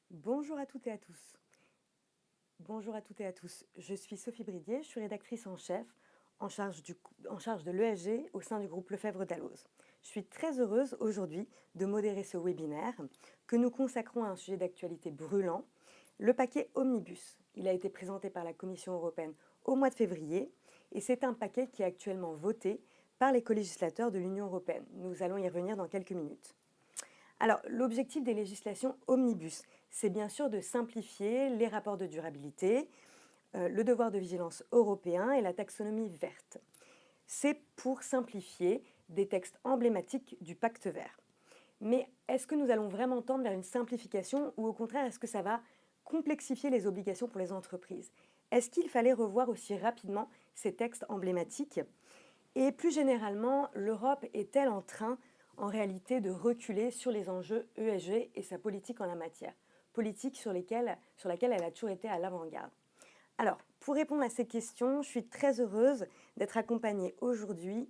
Bonjour à toutes et à tous. Bonjour à toutes et à tous. Je suis Sophie Bridier, je suis rédactrice en chef en charge de l'ESG au sein du groupe Lefebvre Dalloz. Je suis très heureuse aujourd'hui de modérer ce webinaire que nous consacrons à un sujet d'actualité brûlant, le paquet Omnibus. Il a été présenté par la Commission européenne au mois de février et c'est un paquet qui est actuellement voté par les co-législateurs de l'Union européenne. Nous allons y revenir dans quelques minutes. Alors, l'objectif des législations omnibus, c'est bien sûr de simplifier les rapports de durabilité, le devoir de vigilance européen et la taxonomie verte. C'est pour simplifier des textes emblématiques du pacte vert. Mais est-ce que nous allons vraiment tendre vers une simplification ou au contraire, est-ce que ça va complexifier les obligations pour les entreprises? Est-ce qu'il fallait revoir aussi rapidement ces textes emblématiques? Et plus généralement, l'Europe est-elle en train, en réalité, de reculer sur les enjeux ESG et sa politique en la matière? Politique sur laquelle elle a toujours été à l'avant-garde. Alors, pour répondre à ces questions, je suis très heureuse d'être accompagnée aujourd'hui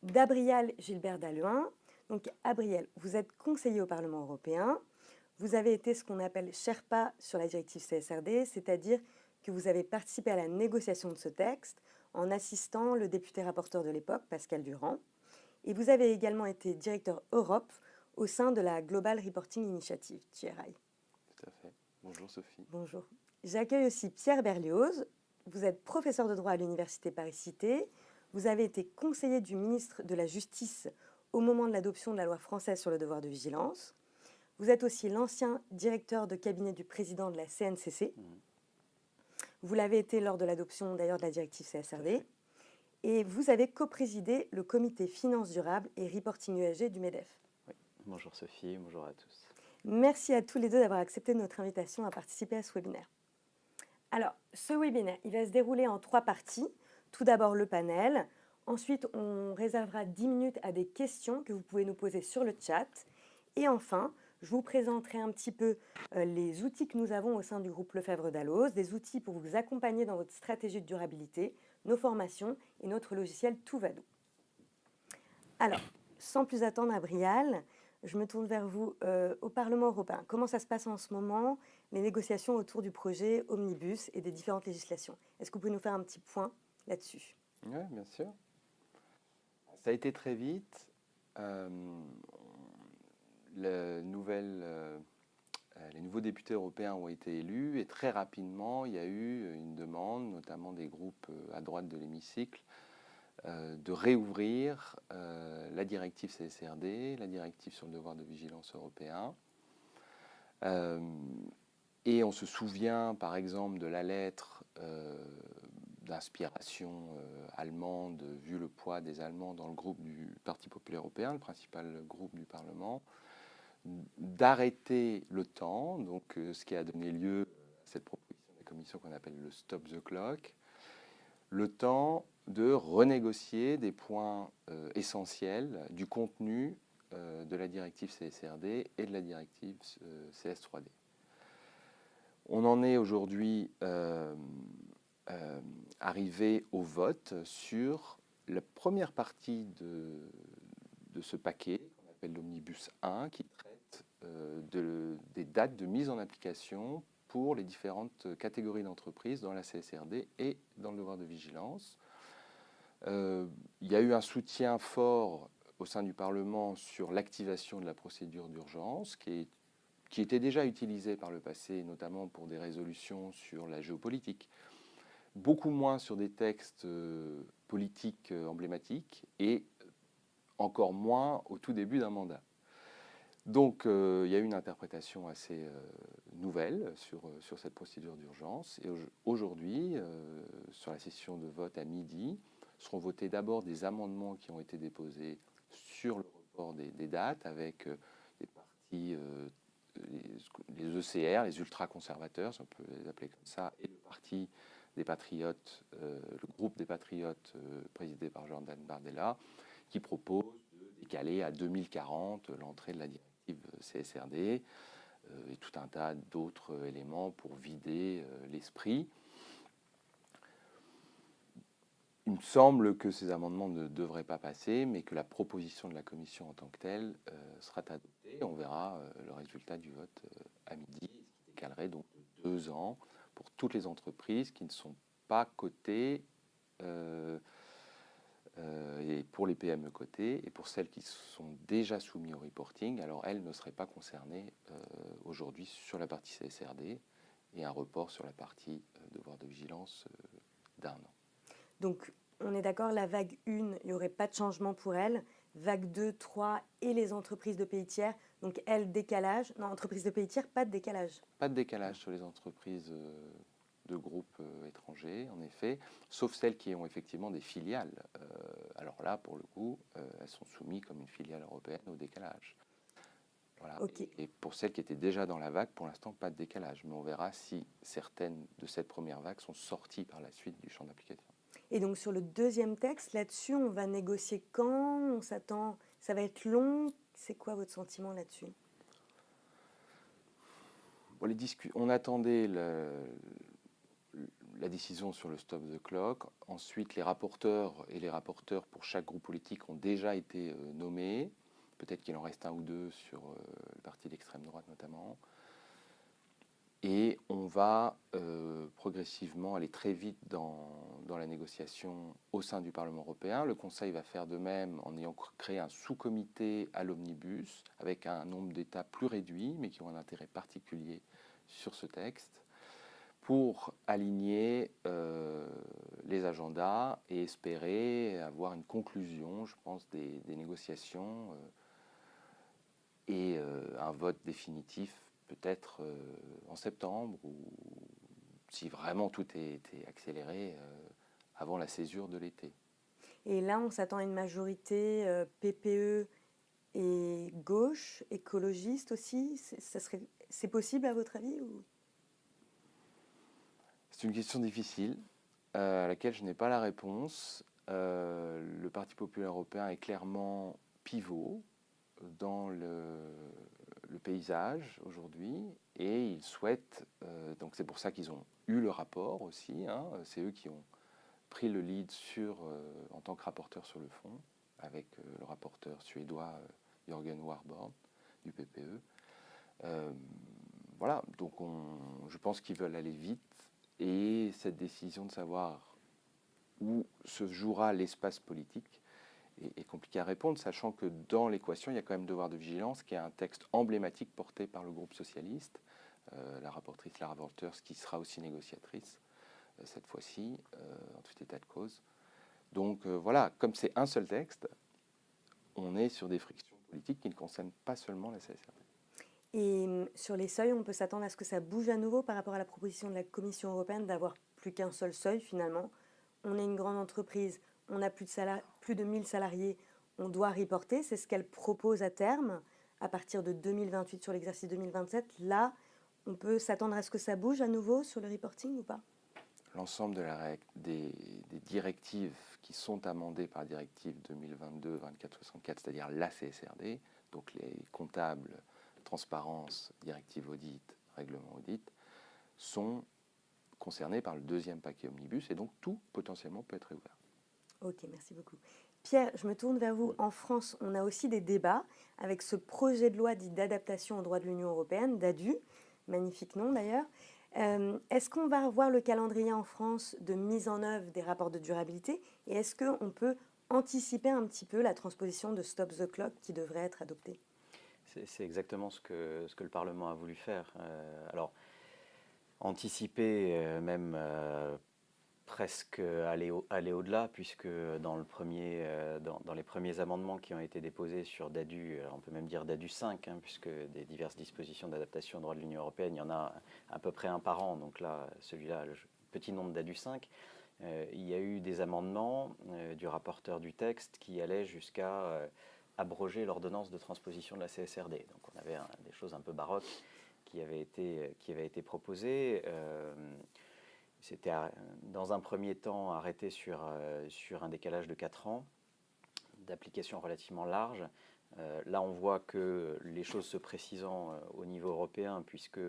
d'Abrial Gilbert Dalluin. Donc, Abrial, vous êtes conseiller au Parlement européen. Vous avez été ce qu'on appelle Sherpa sur la directive CSRD, c'est-à-dire que vous avez participé à la négociation de ce texte en assistant le député rapporteur de l'époque, Pascal Durand. Et vous avez également été directeur Europe au sein de la Global Reporting Initiative, GRI. Tout à fait. Bonjour Sophie. Bonjour. J'accueille aussi Pierre Berlioz. Vous êtes professeur de droit à l'Université Paris-Cité. Vous avez été conseiller du ministre de la Justice au moment de l'adoption de la loi française sur le devoir de vigilance. Vous êtes aussi l'ancien directeur de cabinet du président de la CNCC. Vous l'avez été lors de l'adoption d'ailleurs de la directive CSRD. Et vous avez coprésidé le comité Finances durables et Reporting ESG du MEDEF. Oui. Bonjour Sophie, bonjour à tous. Merci à tous les deux d'avoir accepté notre invitation à participer à ce webinaire. Alors, ce webinaire, il va se dérouler en 3 parties. Tout d'abord, le panel. Ensuite, on réservera 10 minutes à des questions que vous pouvez nous poser sur le chat. Et enfin, je vous présenterai un petit peu les outils que nous avons au sein du groupe Lefebvre Dalloz, des outils pour vous accompagner dans votre stratégie de durabilité, nos formations et notre logiciel Touvadou. Alors, sans plus attendre, Abrial, je me tourne vers vous au Parlement européen. Comment ça se passe en ce moment, les négociations autour du projet Omnibus et des différentes législations? Est-ce que vous pouvez nous faire un petit point là-dessus? Oui, bien sûr. Ça a été très vite. Les nouveaux députés européens ont été élus et très rapidement, il y a eu une demande, notamment des groupes à droite de l'hémicycle, de réouvrir la directive CSRD, la directive sur le devoir de vigilance européen. Et on se souvient par exemple de la lettre d'inspiration allemande, vu le poids des Allemands dans le groupe du Parti populaire européen, le principal groupe du Parlement, d'arrêter le temps, donc ce qui a donné lieu à cette proposition de la Commission qu'on appelle le Stop the Clock, le temps de renégocier des points essentiels du contenu de la directive CSRD et de la directive CS3D. On en est aujourd'hui arrivé au vote sur la première partie de ce paquet, qu'on appelle l'Omnibus 1, qui traite des dates de mise en application pour les différentes catégories d'entreprises dans la CSRD et dans le devoir de vigilance. Il y a eu un soutien fort au sein du Parlement sur l'activation de la procédure d'urgence, qui était déjà utilisée par le passé, notamment pour des résolutions sur la géopolitique, beaucoup moins sur des textes politiques emblématiques et encore moins au tout début d'un mandat. Donc il y a eu une interprétation assez nouvelle sur cette procédure d'urgence. Et aujourd'hui, sur la session de vote à midi, seront votés d'abord des amendements qui ont été déposés sur le report des dates avec des partis, les ECR, les ultra-conservateurs, si on peut les appeler comme ça, et le parti des Patriotes, le groupe des Patriotes présidé par Jordan Bardella, qui propose de décaler à 2040 l'entrée de la directive CSRD et tout un tas d'autres éléments pour vider l'esprit. Une me semble que ces amendements ne devraient pas passer, mais que la proposition de la Commission en tant que telle sera adoptée. On verra le résultat du vote à midi, ce qui décalerait donc de 2 ans pour toutes les entreprises qui ne sont pas cotées et pour les PME cotées, et pour celles qui sont déjà soumises au reporting, alors elles ne seraient pas concernées aujourd'hui sur la partie CSRD, et un report sur la partie devoir de vigilance d'1 an. Donc, on est d'accord, la vague 1, il n'y aurait pas de changement pour elle. Vague 2, 3 et les entreprises de pays tiers. Donc, elles, décalage. Non, entreprises de pays tiers, pas de décalage. Pas de décalage sur les entreprises de groupes étrangers, en effet, sauf celles qui ont effectivement des filiales. Alors là, pour le coup, elles sont soumises comme une filiale européenne au décalage. Voilà. Ok. Et pour celles qui étaient déjà dans la vague, pour l'instant, pas de décalage. Mais on verra si certaines de cette première vague sont sorties par la suite du champ d'application. Et donc, sur le deuxième texte, là-dessus, on va négocier quand? On s'attend. Ça va être long. C'est quoi votre sentiment là-dessus? Bon, on attendait la décision sur le stop the clock. Ensuite, les rapporteurs pour chaque groupe politique ont déjà été nommés. Peut-être qu'il en reste un ou deux sur le parti d'extrême droite notamment. Et on va progressivement aller très vite dans la négociation au sein du Parlement européen. Le Conseil va faire de même en ayant créé un sous-comité à l'omnibus avec un nombre d'États plus réduit, mais qui ont un intérêt particulier sur ce texte, pour aligner les agendas et espérer avoir une conclusion, je pense, des négociations et un vote définitif peut-être en septembre, ou si vraiment tout est accéléré avant la césure de l'été. Et là, on s'attend à une majorité PPE et gauche, écologiste aussi. C'est possible à votre avis ou... C'est une question difficile à laquelle je n'ai pas la réponse. Le Parti populaire européen est clairement pivot dans le paysage aujourd'hui, et ils souhaitent, donc c'est pour ça qu'ils ont eu le rapport aussi, hein, c'est eux qui ont pris le lead en tant que rapporteur sur le fond, avec le rapporteur suédois Jörgen Warborn du PPE. Voilà, donc je pense qu'ils veulent aller vite, et cette décision de savoir où se jouera l'espace politique est compliqué à répondre, sachant que dans l'équation, il y a quand même devoir de vigilance, qui est un texte emblématique porté par le groupe socialiste, la rapportrice Lara Wolters, qui sera aussi négociatrice cette fois-ci, en tout état de cause. Donc voilà, comme c'est un seul texte, on est sur des frictions politiques qui ne concernent pas seulement la CSRD. Et sur les seuils, on peut s'attendre à ce que ça bouge à nouveau par rapport à la proposition de la Commission européenne d'avoir plus qu'un seul seuil finalement. On est une grande entreprise, on a plus de 1000 salariés, on doit reporter, c'est ce qu'elle propose à terme, à partir de 2028 sur l'exercice 2027. Là, on peut s'attendre à ce que ça bouge à nouveau sur le reporting ou pas? L'ensemble des directives qui sont amendées par la directive 2022-2464, c'est-à-dire la CSRD, donc les comptables, transparence, directive audit, règlement audit, sont concernés par le deuxième paquet omnibus, et donc tout potentiellement peut être réouvert. Ok, merci beaucoup. Pierre, je me tourne vers vous. En France, on a aussi des débats avec ce projet de loi dit d'adaptation au droit de l'Union européenne, DADU, magnifique nom d'ailleurs. Est-ce qu'on va revoir le calendrier en France de mise en œuvre des rapports de durabilité, et est-ce qu'on peut anticiper un petit peu la transposition de Stop the Clock qui devrait être adoptée? C'est exactement ce que le Parlement a voulu faire. Alors, anticiper, même presque aller au-delà, puisque dans les premiers amendements qui ont été déposés sur DADU, on peut même dire DADU 5, hein, puisque des diverses dispositions d'adaptation au droit de l'Union européenne, il y en a à peu près un par an, donc là, celui-là, le petit nom de DADU 5, il y a eu des amendements du rapporteur du texte qui allaient jusqu'à abroger l'ordonnance de transposition de la CSRD. Donc on avait des choses un peu baroques qui avaient été proposées. C'était dans un premier temps arrêté sur un décalage de 4 ans, d'application relativement large. Là, on voit que les choses se précisant au niveau européen, puisque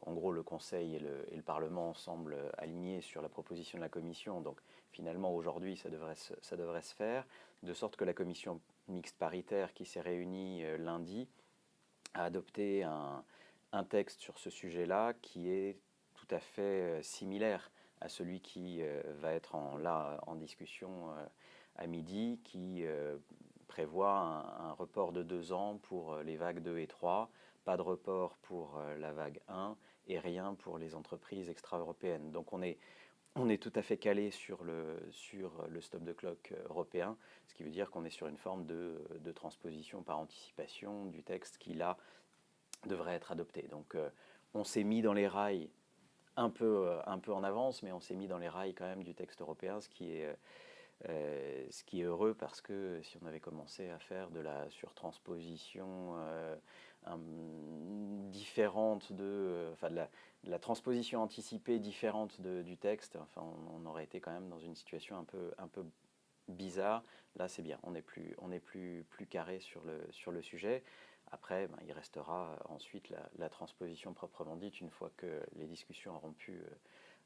En gros, le Conseil et le Parlement semblent alignés sur la proposition de la Commission. Donc finalement, aujourd'hui, ça devrait se faire, de sorte que la Commission mixte paritaire qui s'est réunie lundi a adopté un texte sur ce sujet-là qui est tout à fait similaire à celui qui va être en discussion à midi, qui prévoit un report de 2 ans pour les vagues 2 et 3, pas de report pour la vague 1 et rien pour les entreprises extra-européennes. Donc on est tout à fait calé sur le stop the clock européen, ce qui veut dire qu'on est sur une forme de transposition par anticipation du texte qui là devrait être adopté. Donc on s'est mis dans les rails un peu en avance, mais on s'est mis dans les rails quand même du texte européen, ce qui est heureux, parce que si on avait commencé à faire de la surtransposition différente de la transposition anticipée différente du texte, enfin, on aurait été quand même dans une situation un peu bizarre. Là, c'est bien, on est plus carré sur le sujet. Après, il restera ensuite la transposition proprement dite, une fois que les discussions auront pu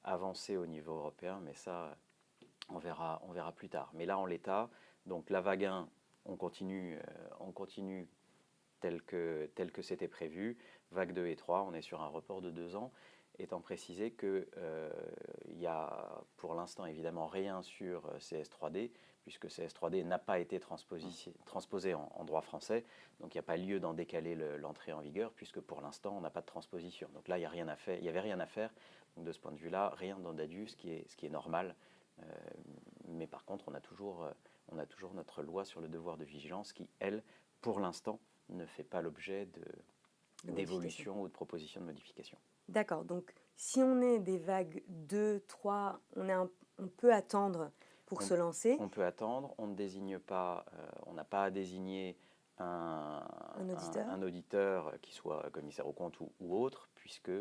avancer au niveau européen, mais ça, on verra plus tard. Mais là, en l'état, donc la vague 1, on continue tel que c'était prévu. Vague 2 et 3, on est sur un report de 2 ans, étant précisé qu'il n'y a pour l'instant évidemment rien sur CS3D, puisque CS3D n'a pas été transposé en droit français, donc il n'y a pas lieu d'en décaler l'entrée en vigueur, puisque pour l'instant on n'a pas de transposition. Donc là, il n'y avait rien à faire. Donc de ce point de vue-là, rien dans DADU, ce qui est normal. Mais par contre, on a toujours notre loi sur le devoir de vigilance qui, elle, pour l'instant, ne fait pas l'objet d'évolution ou de proposition de modification. D'accord, donc si on est des vagues 2, 3, on peut attendre pour se lancer. On peut attendre, on ne désigne pas, on n'a pas à désigner un auditeur qui soit commissaire aux comptes ou autre, puisque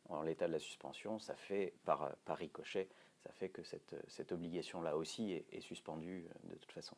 en l'état de la suspension, ça fait par ricochet, ça fait que cette obligation-là aussi est suspendue de toute façon.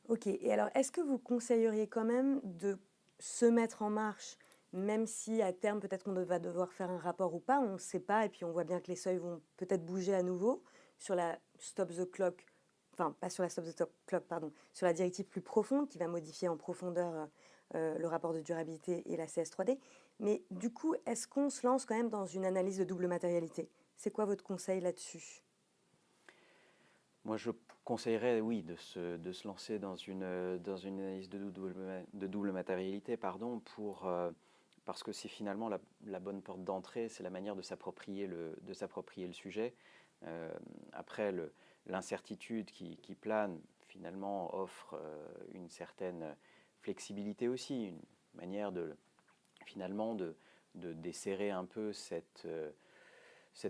Ok, et alors est-ce que vous conseilleriez quand même de se mettre en marche, même si à terme peut-être qu'on va devoir faire un rapport ou pas, on ne sait pas, et puis on voit bien que les seuils vont peut-être bouger à nouveau sur la stop the clock, enfin pas sur la stop the clock, pardon, sur la directive plus profonde qui va modifier en profondeur le rapport de durabilité et la CS3D. Mais du coup, est-ce qu'on se lance quand même dans une analyse de double matérialité? C'est quoi votre conseil là-dessus? Moi, je conseillerais, oui, de se lancer dans une analyse de double matérialité, parce que c'est finalement la bonne porte d'entrée, c'est la manière de s'approprier le sujet. Après, l'incertitude qui plane, finalement, offre une certaine flexibilité aussi, une manière finalement de desserrer un peu cette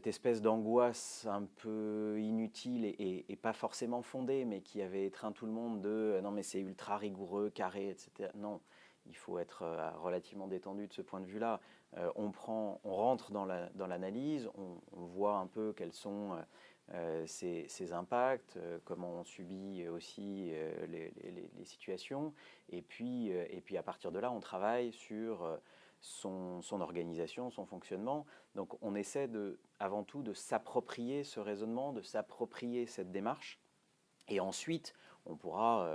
espèce d'angoisse un peu inutile et pas forcément fondée, mais qui avait étreint tout le monde de non mais c'est ultra rigoureux, carré, etc. Non, il faut être relativement détendu de ce point de vue-là. On rentre dans l'analyse, on voit un peu quels sont ses impacts, comment on subit aussi les situations, et puis à partir de là, on travaille sur son organisation, son fonctionnement. Donc on essaie avant tout de s'approprier ce raisonnement, de s'approprier cette démarche, et ensuite on pourra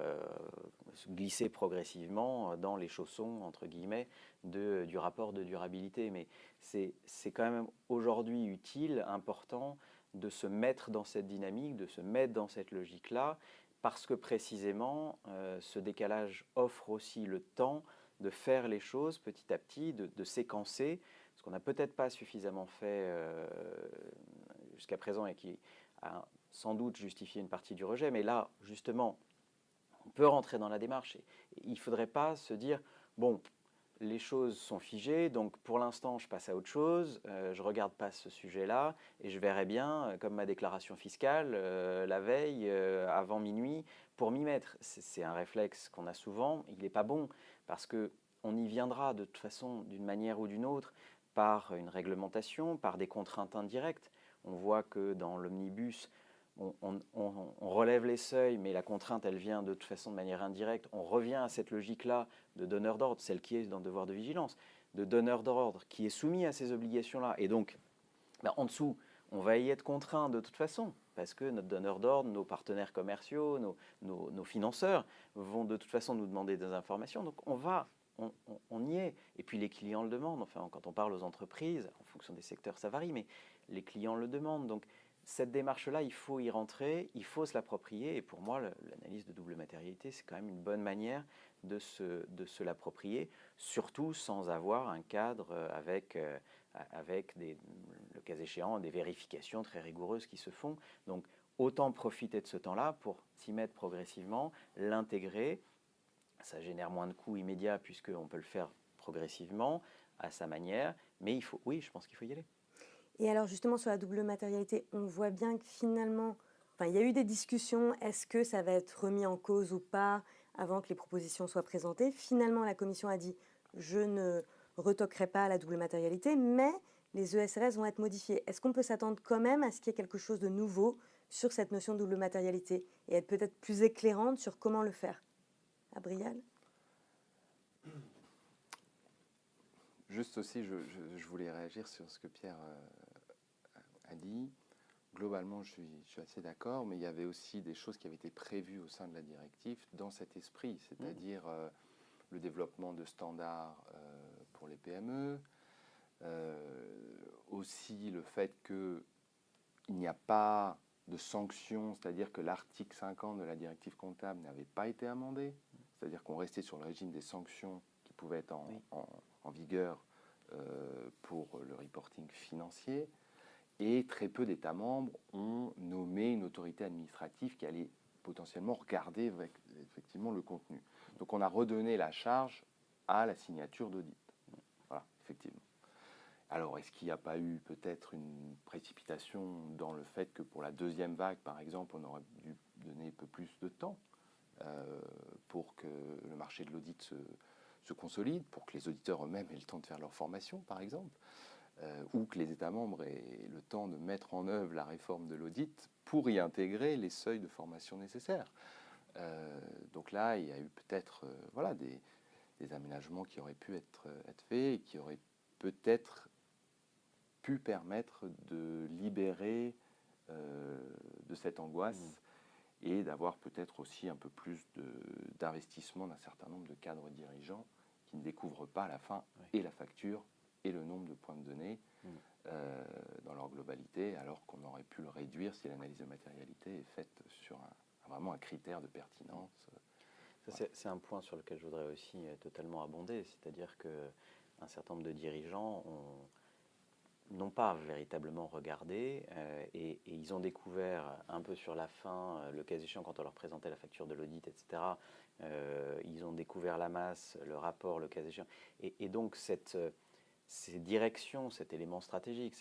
se glisser progressivement dans les chaussons, entre guillemets, du rapport de durabilité. Mais c'est quand même aujourd'hui utile, important, de se mettre dans cette dynamique, de se mettre dans cette logique-là, parce que précisément ce décalage offre aussi le temps de faire les choses petit à petit, de séquencer, ce qu'on n'a peut-être pas suffisamment fait jusqu'à présent et qui a sans doute justifié une partie du rejet. Mais là, justement, on peut rentrer dans la démarche et il ne faudrait pas se dire, bon, les choses sont figées, donc pour l'instant, je passe à autre chose, je ne regarde pas ce sujet-là et je verrai bien, comme ma déclaration fiscale, la veille, avant minuit, pour m'y mettre. C'est un réflexe qu'on a souvent, il n'est pas bon, parce qu'on y viendra de toute façon, d'une manière ou d'une autre, par une réglementation, par des contraintes indirectes. On voit que dans l'omnibus, on relève les seuils, mais la contrainte, elle vient de toute façon de manière indirecte. On revient à cette logique-là de donneur d'ordre, celle qui est dans le devoir de vigilance, de donneur d'ordre qui est soumis à ces obligations-là. Et donc, en dessous, on va y être contraint de toute façon, parce que notre donneur d'ordre, nos partenaires commerciaux, nos financeurs vont de toute façon nous demander des informations. Donc, on y est. Et puis, les clients le demandent. Enfin, quand on parle aux entreprises, en fonction des secteurs, ça varie, mais les clients le demandent. Donc, cette démarche-là, il faut y rentrer, il faut se l'approprier. Et pour moi, l'analyse de double matérialité, c'est quand même une bonne manière de se l'approprier, surtout sans avoir un cadre avec le cas échéant, des vérifications très rigoureuses qui se font. Donc, autant profiter de ce temps-là pour s'y mettre progressivement, l'intégrer. Ça génère moins de coûts immédiats puisqu'on peut le faire progressivement, à sa manière. Mais oui, je pense qu'il faut y aller. Et alors justement sur la double matérialité, on voit bien que finalement, il y a eu des discussions, est-ce que ça va être remis en cause ou pas avant que les propositions soient présentées. Finalement, la Commission a dit, je ne retoquerai pas la double matérialité, mais les ESRS vont être modifiés. Est-ce qu'on peut s'attendre quand même à ce qu'il y ait quelque chose de nouveau sur cette notion de double matérialité et être peut-être plus éclairante sur comment le faire? Abrial? Juste aussi, je voulais réagir sur ce que Pierre a dit. Globalement, je suis assez d'accord, mais il y avait aussi des choses qui avaient été prévues au sein de la directive dans cet esprit, c'est-à-dire le développement de standards pour les PME, aussi le fait qu'il n'y a pas de sanctions, c'est-à-dire que l'article 50 de la directive comptable n'avait pas été amendé, c'est-à-dire qu'on restait sur le régime des sanctions qui pouvaient être en vigueur pour le reporting financier. Et très peu d'États membres ont nommé une autorité administrative qui allait potentiellement regarder effectivement le contenu. Donc on a redonné la charge à la signature d'audit. Voilà, effectivement. Alors, est-ce qu'il n'y a pas eu peut-être une précipitation dans le fait que pour la deuxième vague, par exemple, on aurait dû donner un peu plus de temps pour que le marché de l'audit se consolide, pour que les auditeurs eux-mêmes aient le temps de faire leur formation, par exemple, ou que les États membres aient le temps de mettre en œuvre la réforme de l'audit pour y intégrer les seuils de formation nécessaires. Donc là, il y a eu peut-être des aménagements qui auraient pu être faits et qui auraient peut-être pu permettre de libérer de cette angoisse et d'avoir peut-être aussi un peu plus d'investissement d'un certain nombre de cadres dirigeants qui ne découvrent pas à la fin et la facture et le nombre de points de données dans leur globalité, alors qu'on aurait pu le réduire si l'analyse de matérialité est faite sur vraiment un critère de pertinence. C'est un point sur lequel je voudrais aussi totalement abonder, c'est-à-dire qu'un certain nombre de dirigeants n'ont pas véritablement regardé et ils ont découvert un peu sur la fin, le cas échéant quand on leur présentait la facture de l'audit, etc., ils ont découvert la masse, le rapport, le cas échéant. Et donc ces directions, cet élément stratégique,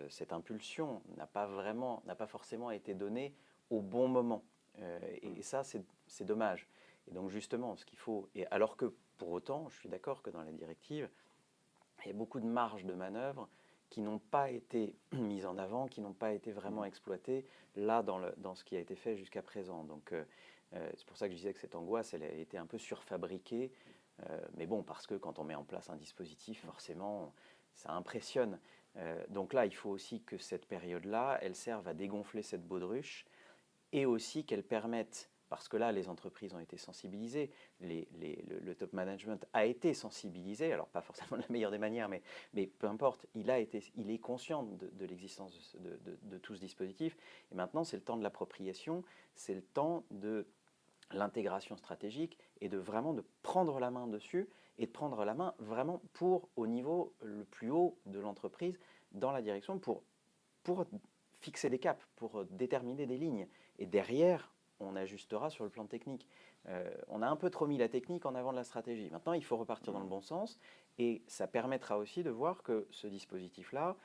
cette impulsion n'a pas forcément été donnée au bon moment. Et ça, c'est dommage. Et donc justement, ce qu'il faut, et alors que pour autant, je suis d'accord que dans la directive, il y a beaucoup de marges de manœuvre qui n'ont pas été mises en avant, qui n'ont pas été vraiment exploitées là dans ce qui a été fait jusqu'à présent. Donc c'est pour ça que je disais que cette angoisse, elle a été un peu surfabriquée. Mais bon, parce que quand on met en place un dispositif, forcément, ça impressionne. Donc là, il faut aussi que cette période-là, elle serve à dégonfler cette baudruche et aussi qu'elle permette, parce que là, les entreprises ont été sensibilisées, le top management a été sensibilisé, alors pas forcément de la meilleure des manières, mais peu importe, il est conscient de l'existence de tout ce dispositif. Et maintenant, c'est le temps de l'appropriation, c'est le temps de l'intégration stratégique et de vraiment de prendre la main dessus et de prendre la main vraiment au niveau le plus haut de l'entreprise, dans la direction, pour fixer des caps, pour déterminer des lignes. Et derrière, on ajustera sur le plan technique. On a un peu trop mis la technique en avant de la stratégie. Maintenant, il faut repartir dans le bon sens et ça permettra aussi de voir que ce dispositif-là,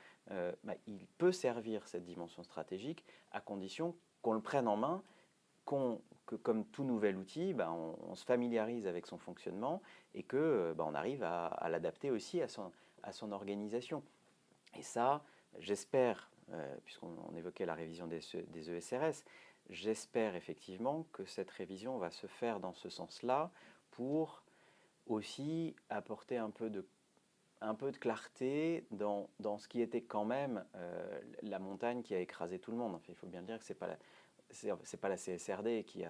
il peut servir cette dimension stratégique à condition qu'on le prenne en main, que comme tout nouvel outil, on se familiarise avec son fonctionnement et qu'on arrive à l'adapter aussi à son organisation. Et ça, j'espère, puisqu'on évoquait la révision des ESRS, j'espère effectivement que cette révision va se faire dans ce sens-là pour aussi apporter un peu de clarté dans ce qui était quand même la montagne qui a écrasé tout le monde. Enfin, il faut bien dire que c'est pas la CSRD qui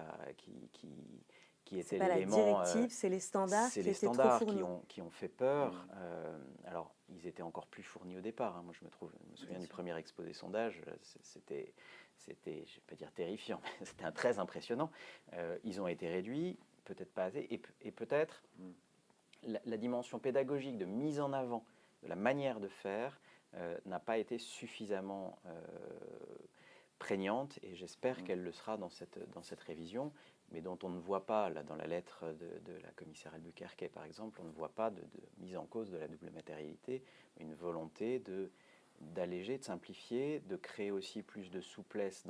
C'est était pas la l'élément. directive, c'est les standards C'est qui les étaient trop standards fournis. qui ont fait peur. Alors, ils étaient encore plus fournis au départ, hein. Moi, je me souviens Bien du sûr. premier exposé sondage. C'était, je ne vais pas dire terrifiant, mais c'était très impressionnant. Ils ont été réduits, peut-être pas assez, et peut-être la dimension pédagogique de mise en avant de la manière de faire n'a pas été suffisamment prégnante, et j'espère qu'elle le sera dans cette révision, mais dont on ne voit pas, là, dans la lettre de la commissaire Albuquerque, par exemple, on ne voit pas de mise en cause de la double matérialité, une volonté d'alléger, de simplifier, de créer aussi plus de souplesse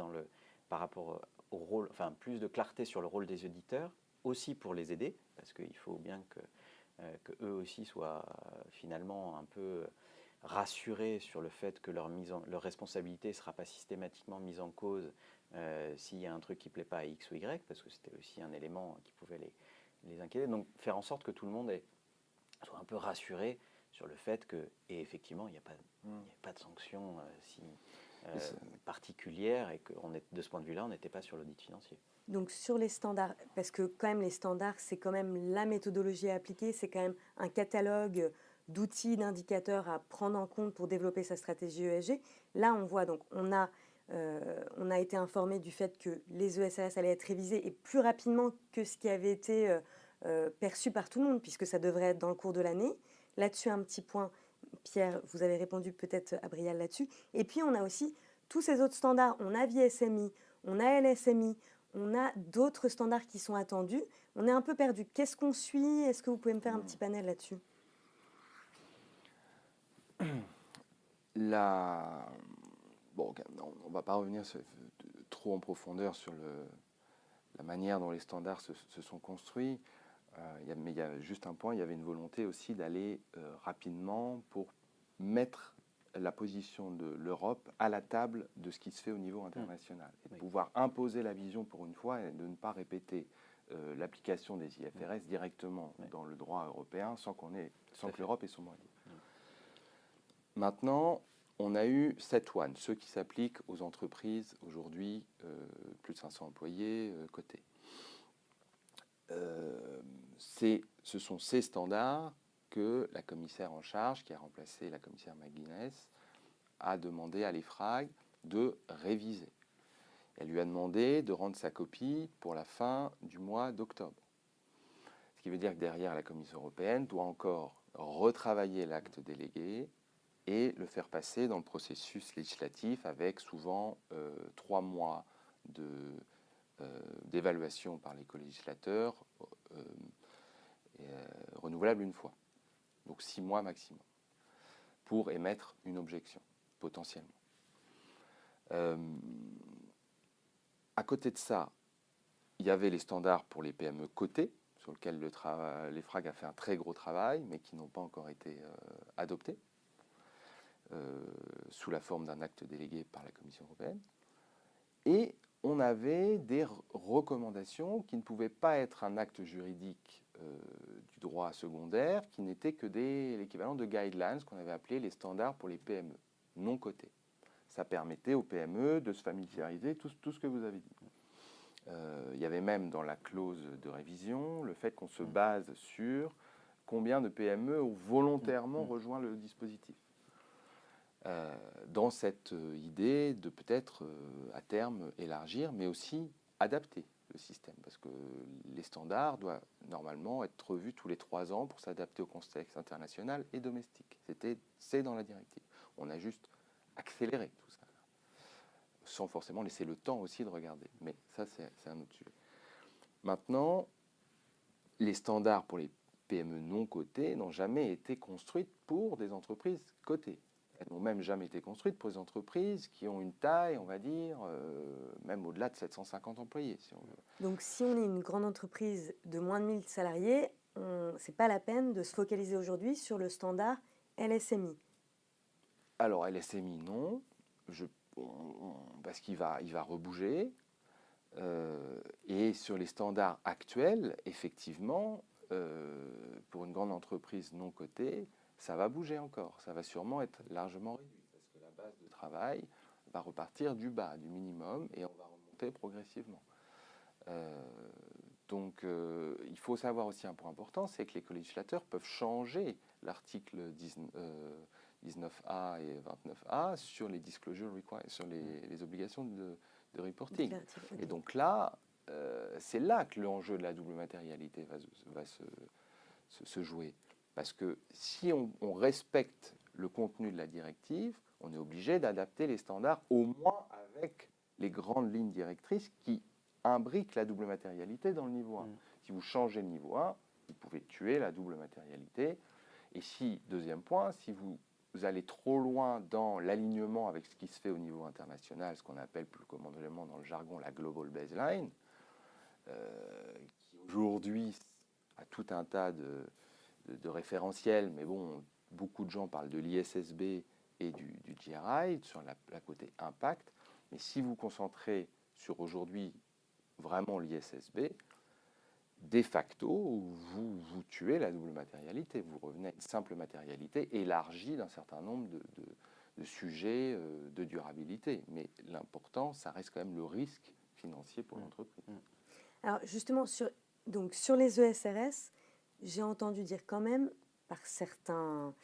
par rapport au rôle, enfin plus de clarté sur le rôle des auditeurs, aussi pour les aider, parce qu'il faut bien que eux aussi soient finalement un peu rassurés sur le fait que leur responsabilité ne sera pas systématiquement mise en cause s'il y a un truc qui ne plaît pas à X ou Y, parce que c'était aussi un élément qui pouvait les inquiéter. Donc faire en sorte que tout le monde soit un peu rassuré sur le fait que, et effectivement, il n'y a pas de sanction particulière, et que de ce point de vue-là, on n'était pas sur l'audit financier. Donc sur les standards, parce que quand même les standards, c'est quand même la méthodologie à appliquer, c'est quand même un catalogue d'outils, d'indicateurs à prendre en compte pour développer sa stratégie ESG. Là, on voit donc, on a été informé du fait que les ESRS allaient être révisés et plus rapidement que ce qui avait été perçu par tout le monde, puisque ça devrait être dans le cours de l'année. Là-dessus, un petit point, Pierre, vous avez répondu peut-être à Brial là-dessus. Et puis, on a aussi tous ces autres standards. On a VSMI, on a LSMI, on a d'autres standards qui sont attendus. On est un peu perdu. Qu'est-ce qu'on suit? Est-ce que vous pouvez me faire un petit panel là-dessus? Bon, on ne va pas revenir trop en profondeur sur la manière dont les standards se sont construits. Mais il y a juste un point, il y avait une volonté aussi d'aller rapidement pour mettre la position de l'Europe à la table de ce qui se fait au niveau international. Et de pouvoir imposer la vision pour une fois et de ne pas répéter l'application des IFRS directement dans le droit européen sans que l'Europe ait son mot à dire. Maintenant, on a eu 7-1, ceux qui s'appliquent aux entreprises aujourd'hui, plus de 500 employés cotés. Ce sont ces standards que la commissaire en charge, qui a remplacé la commissaire McGuinness, a demandé à l'EFRAG de réviser. Elle lui a demandé de rendre sa copie pour la fin du mois d'octobre. Ce qui veut dire que derrière, la Commission européenne doit encore retravailler l'acte délégué et le faire passer dans le processus législatif avec souvent 3 mois d'évaluation par les co-législateurs renouvelable une fois. Donc 6 mois maximum pour émettre une objection, potentiellement. À côté de ça, il y avait les standards pour les PME cotées, sur lesquels l'EFRAG a fait un très gros travail, mais qui n'ont pas encore été adoptés, sous la forme d'un acte délégué par la Commission européenne. Et on avait des recommandations qui ne pouvaient pas être un acte juridique du droit secondaire, qui n'étaient que l'équivalent de guidelines qu'on avait appelé les standards pour les PME non cotées. Ça permettait aux PME de se familiariser, tout ce que vous avez dit. Il y avait même dans la clause de révision le fait qu'on se base sur combien de PME ont volontairement rejoint le dispositif. Dans cette idée de peut-être à terme élargir, mais aussi adapter le système, parce que les standards doivent normalement être revus tous les 3 ans pour s'adapter au contexte international et domestique. C'est dans la directive. On a juste accéléré tout ça, sans forcément laisser le temps aussi de regarder. Mais ça, c'est un autre sujet. Maintenant, les standards pour les PME non cotées n'ont jamais été construites pour des entreprises cotées. Elles n'ont même jamais été construites pour des entreprises qui ont une taille, on va dire, même au-delà de 750 employés, si on veut. Donc, si on est une grande entreprise de moins de 1000 salariés, ce n'est pas la peine de se focaliser aujourd'hui sur le standard LSMI. Alors, LSMI, non, parce qu'il va rebouger. Et sur les standards actuels, effectivement, pour une grande entreprise non cotée, ça va bouger encore. Ça va sûrement être largement réduit parce que la base de travail va repartir du bas, du minimum, et on va remonter progressivement. Donc, il faut savoir aussi un point important, c'est que les législateurs peuvent changer l'article 19A et 29A sur les disclosure requirements, sur les obligations de reporting. Et donc là, c'est là que l'enjeu de la double matérialité va se jouer. Parce que si on respecte le contenu de la directive, on est obligé d'adapter les standards au moins avec les grandes lignes directrices qui imbriquent la double matérialité dans le niveau 1. Si vous changez le niveau 1, vous pouvez tuer la double matérialité. Et si, deuxième point, si vous allez trop loin dans l'alignement avec ce qui se fait au niveau international, ce qu'on appelle plus communément dans le jargon la global baseline, qui aujourd'hui a tout un tas de référentiels, mais bon, beaucoup de gens parlent de l'ISSB et du GRI sur la côté impact. Mais si vous concentrez sur aujourd'hui vraiment l'ISSB, de facto, vous tuez la double matérialité. Vous revenez à une simple matérialité élargie d'un certain nombre de sujets de durabilité. Mais l'important, ça reste quand même le risque financier pour l'entreprise. Alors justement, sur les ESRS, j'ai entendu dire quand même par certaines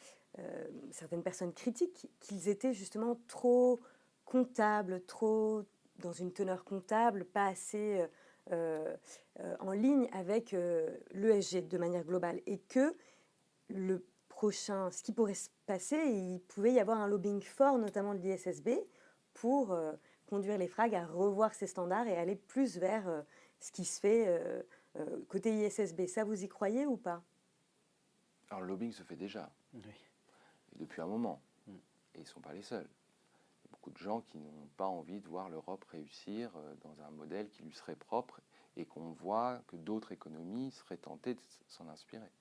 personnes critiques qu'ils étaient justement trop comptables, trop dans une teneur comptable, pas assez en ligne avec l'ESG de manière globale, et que le prochain, ce qui pourrait se passer, il pouvait y avoir un lobbying fort, notamment de l'ISSB, pour conduire les FRAG à revoir ces standards et aller plus vers ce qui se fait côté ISSB. Ça, vous y croyez ou pas? Alors le lobbying se fait déjà, Oui. et depuis un moment, et ils ne sont pas les seuls. Il y a beaucoup de gens qui n'ont pas envie de voir l'Europe réussir dans un modèle qui lui serait propre et qu'on voit que d'autres économies seraient tentées de s'en inspirer.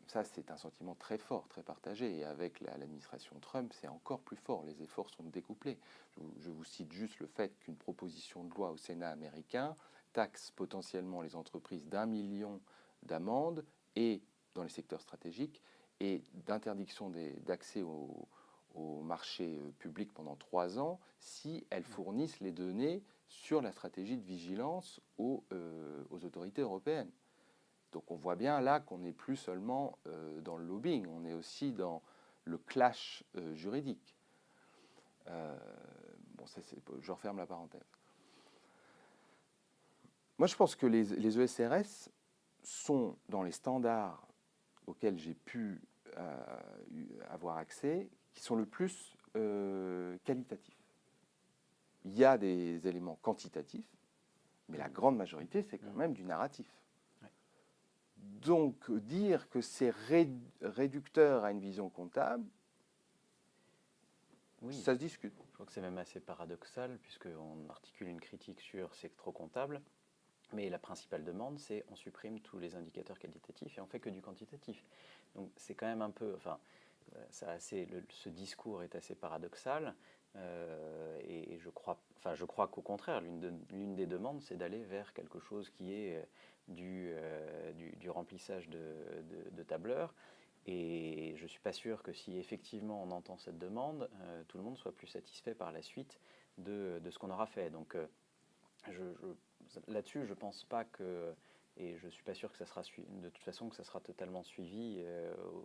Ça, c'est un sentiment très fort, très partagé. Et avec l'administration Trump, c'est encore plus fort. Les efforts sont découplés. Je vous cite juste le fait qu'une proposition de loi au Sénat américain taxe potentiellement les entreprises d'1 million d'amendes et dans les secteurs stratégiques et d'interdiction d'accès au marché public pendant 3 ans si elles fournissent les données sur la stratégie de vigilance aux autorités européennes. Donc on voit bien là qu'on n'est plus seulement dans le lobbying, on est aussi dans le clash juridique. Je referme la parenthèse. Moi je pense que les ESRS sont dans les standards auxquels j'ai pu avoir accès, qui sont le plus qualitatifs. Il y a des éléments quantitatifs, mais la grande majorité c'est quand même du narratif. Donc, dire que c'est réducteur à une vision comptable, oui, ça se discute. Je crois que c'est même assez paradoxal, puisqu'on articule une critique sur c'est trop comptable, mais la principale demande, c'est on supprime tous les indicateurs qualitatifs et on fait que du quantitatif. Donc, c'est quand même un peu... Enfin, ce discours est assez paradoxal, et je crois qu'au contraire, l'une des demandes, c'est d'aller vers quelque chose qui est du remplissage de tableurs. Et je ne suis pas sûr que si effectivement on entend cette demande, tout le monde soit plus satisfait par la suite de ce qu'on aura fait. Donc là-dessus, je ne pense pas que... Et je ne suis pas sûr que ça sera de toute façon que ça sera totalement suivi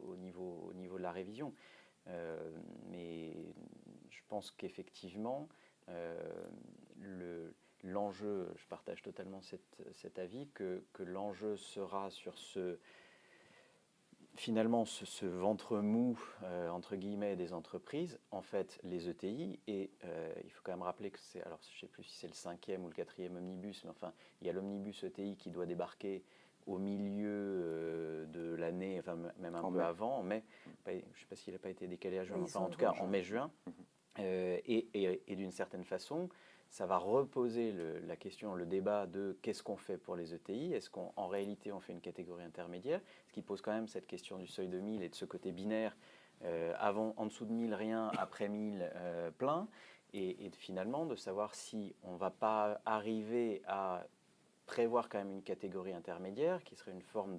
au niveau de la révision. Mais je pense qu'effectivement, l'enjeu, je partage totalement cet avis, que l'enjeu sera sur finalement ce ventre mou, entre guillemets, des entreprises, en fait, les ETI, et il faut quand même rappeler que c'est, alors je ne sais plus si c'est le 5e ou le 4e omnibus, mais enfin, il y a l'omnibus ETI qui doit débarquer au milieu de l'année, enfin même un peu avant, en mai. Je ne sais pas s'il n'a pas été décalé à juin, enfin en tout cas en mai-juin. Et d'une certaine façon, ça va reposer la question, le débat de qu'est-ce qu'on fait pour les ETI. Est-ce qu'en réalité on fait une catégorie intermédiaire, ce qui pose quand même cette question du seuil de 1000 et de ce côté binaire, en dessous de 1000 rien, après 1000 plein. et finalement de savoir si on ne va pas arriver à prévoir quand même une catégorie intermédiaire qui serait une forme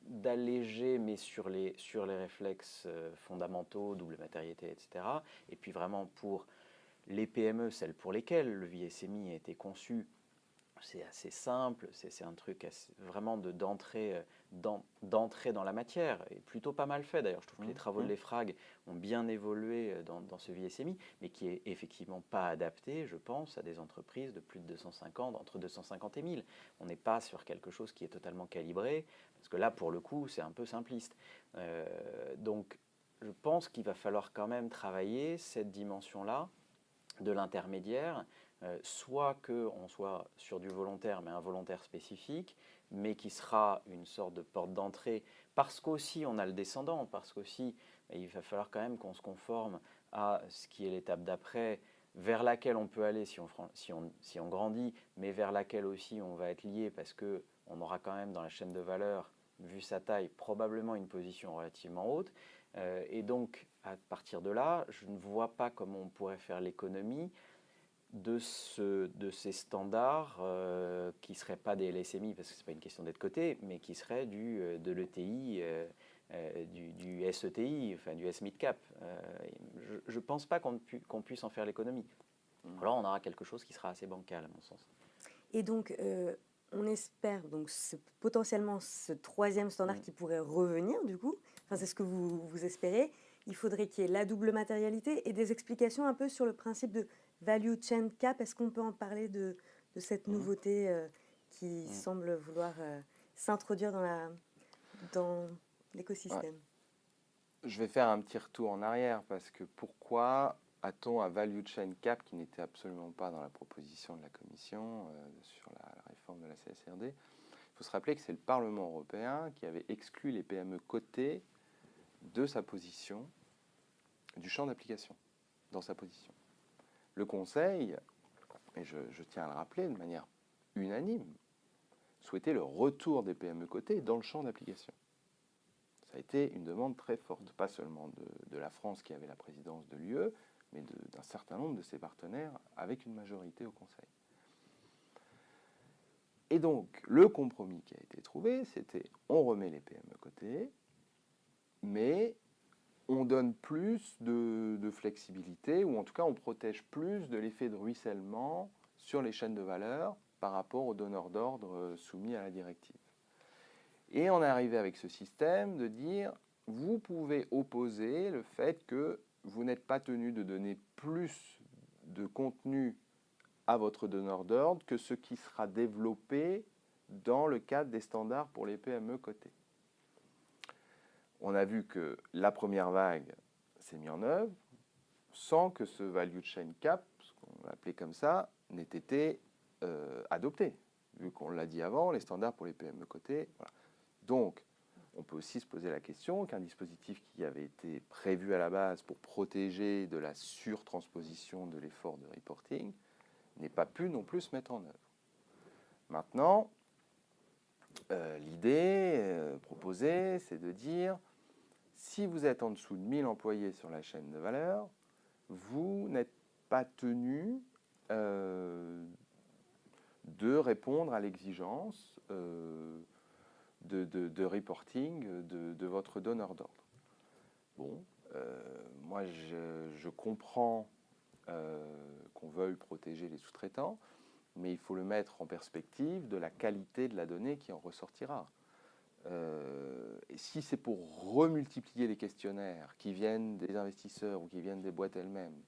d'alléger, mais sur les réflexes fondamentaux, double matérialité, etc. Et puis vraiment pour les PME, celles pour lesquelles le VSMI a été conçu, c'est assez simple, c'est un truc vraiment d'entrée dans la matière, et plutôt pas mal fait d'ailleurs. Je trouve que les travaux de l'EFRAG ont bien évolué dans ce VSMI, mais qui est effectivement pas adapté, je pense, à des entreprises de plus de 250, entre 250 et 1000. On n'est pas sur quelque chose qui est totalement calibré, parce que là, pour le coup, c'est un peu simpliste. Donc, je pense qu'il va falloir quand même travailler cette dimension-là de l'intermédiaire, soit qu'on soit sur du volontaire, mais un volontaire spécifique, mais qui sera une sorte de porte d'entrée, parce qu'aussi on a le descendant, parce qu'aussi il va falloir quand même qu'on se conforme à ce qui est l'étape d'après, vers laquelle on peut aller si on grandit, mais vers laquelle aussi on va être lié, parce qu'on aura quand même dans la chaîne de valeur, vu sa taille, probablement une position relativement haute. Et donc, à partir de là, je ne vois pas comment on pourrait faire l'économie de ces standards qui ne seraient pas des LSMI, parce que ce n'est pas une question d'être coté, mais qui seraient de l'ETI, du SETI, enfin du S-Mid-Cap. Je ne pense pas qu'on puisse en faire l'économie. Alors on aura quelque chose qui sera assez bancal, à mon sens. Et donc, on espère donc potentiellement ce troisième standard qui pourrait revenir, du coup. Enfin, c'est ce que vous espérez. Il faudrait qu'il y ait la double matérialité et des explications un peu sur le principe de value chain cap. Est-ce qu'on peut en parler de cette nouveauté qui semble vouloir s'introduire dans l'écosystème? Je vais faire un petit retour en arrière, parce que pourquoi a-t-on un value chain cap qui n'était absolument pas dans la proposition de la Commission sur la réforme de la CSRD? Il faut se rappeler que c'est le Parlement européen qui avait exclu les PME cotées de sa position, du champ d'application, dans sa position. Le Conseil, et je tiens à le rappeler de manière unanime, souhaitait le retour des PME cotées dans le champ d'application. Ça a été une demande très forte, pas seulement de la France qui avait la présidence de l'UE, mais d'un certain nombre de ses partenaires avec une majorité au Conseil. Et donc, le compromis qui a été trouvé, c'était on remet les PME cotées, mais on donne plus de flexibilité, ou en tout cas on protège plus de l'effet de ruissellement sur les chaînes de valeur par rapport aux donneurs d'ordre soumis à la directive. Et on est arrivé avec ce système de dire, vous pouvez opposer le fait que vous n'êtes pas tenu de donner plus de contenu à votre donneur d'ordre que ce qui sera développé dans le cadre des standards pour les PME cotées. On a vu que la première vague s'est mise en œuvre sans que ce value chain cap, ce qu'on l'appelait comme ça, n'ait été adopté. Vu qu'on l'a dit avant, les standards pour les PME cotées. Voilà. Donc, on peut aussi se poser la question qu'un dispositif qui avait été prévu à la base pour protéger de la surtransposition de l'effort de reporting n'ait pas pu non plus se mettre en œuvre. Maintenant, l'idée proposée, c'est de dire, si vous êtes en dessous de 1000 employés sur la chaîne de valeur, vous n'êtes pas tenu de répondre à l'exigence de reporting de votre donneur d'ordre. Bon, moi je comprends qu'on veuille protéger les sous-traitants, mais il faut le mettre en perspective de la qualité de la donnée qui en ressortira. Et si c'est pour remultiplier les questionnaires qui viennent des investisseurs ou qui viennent des boîtes elles-mêmes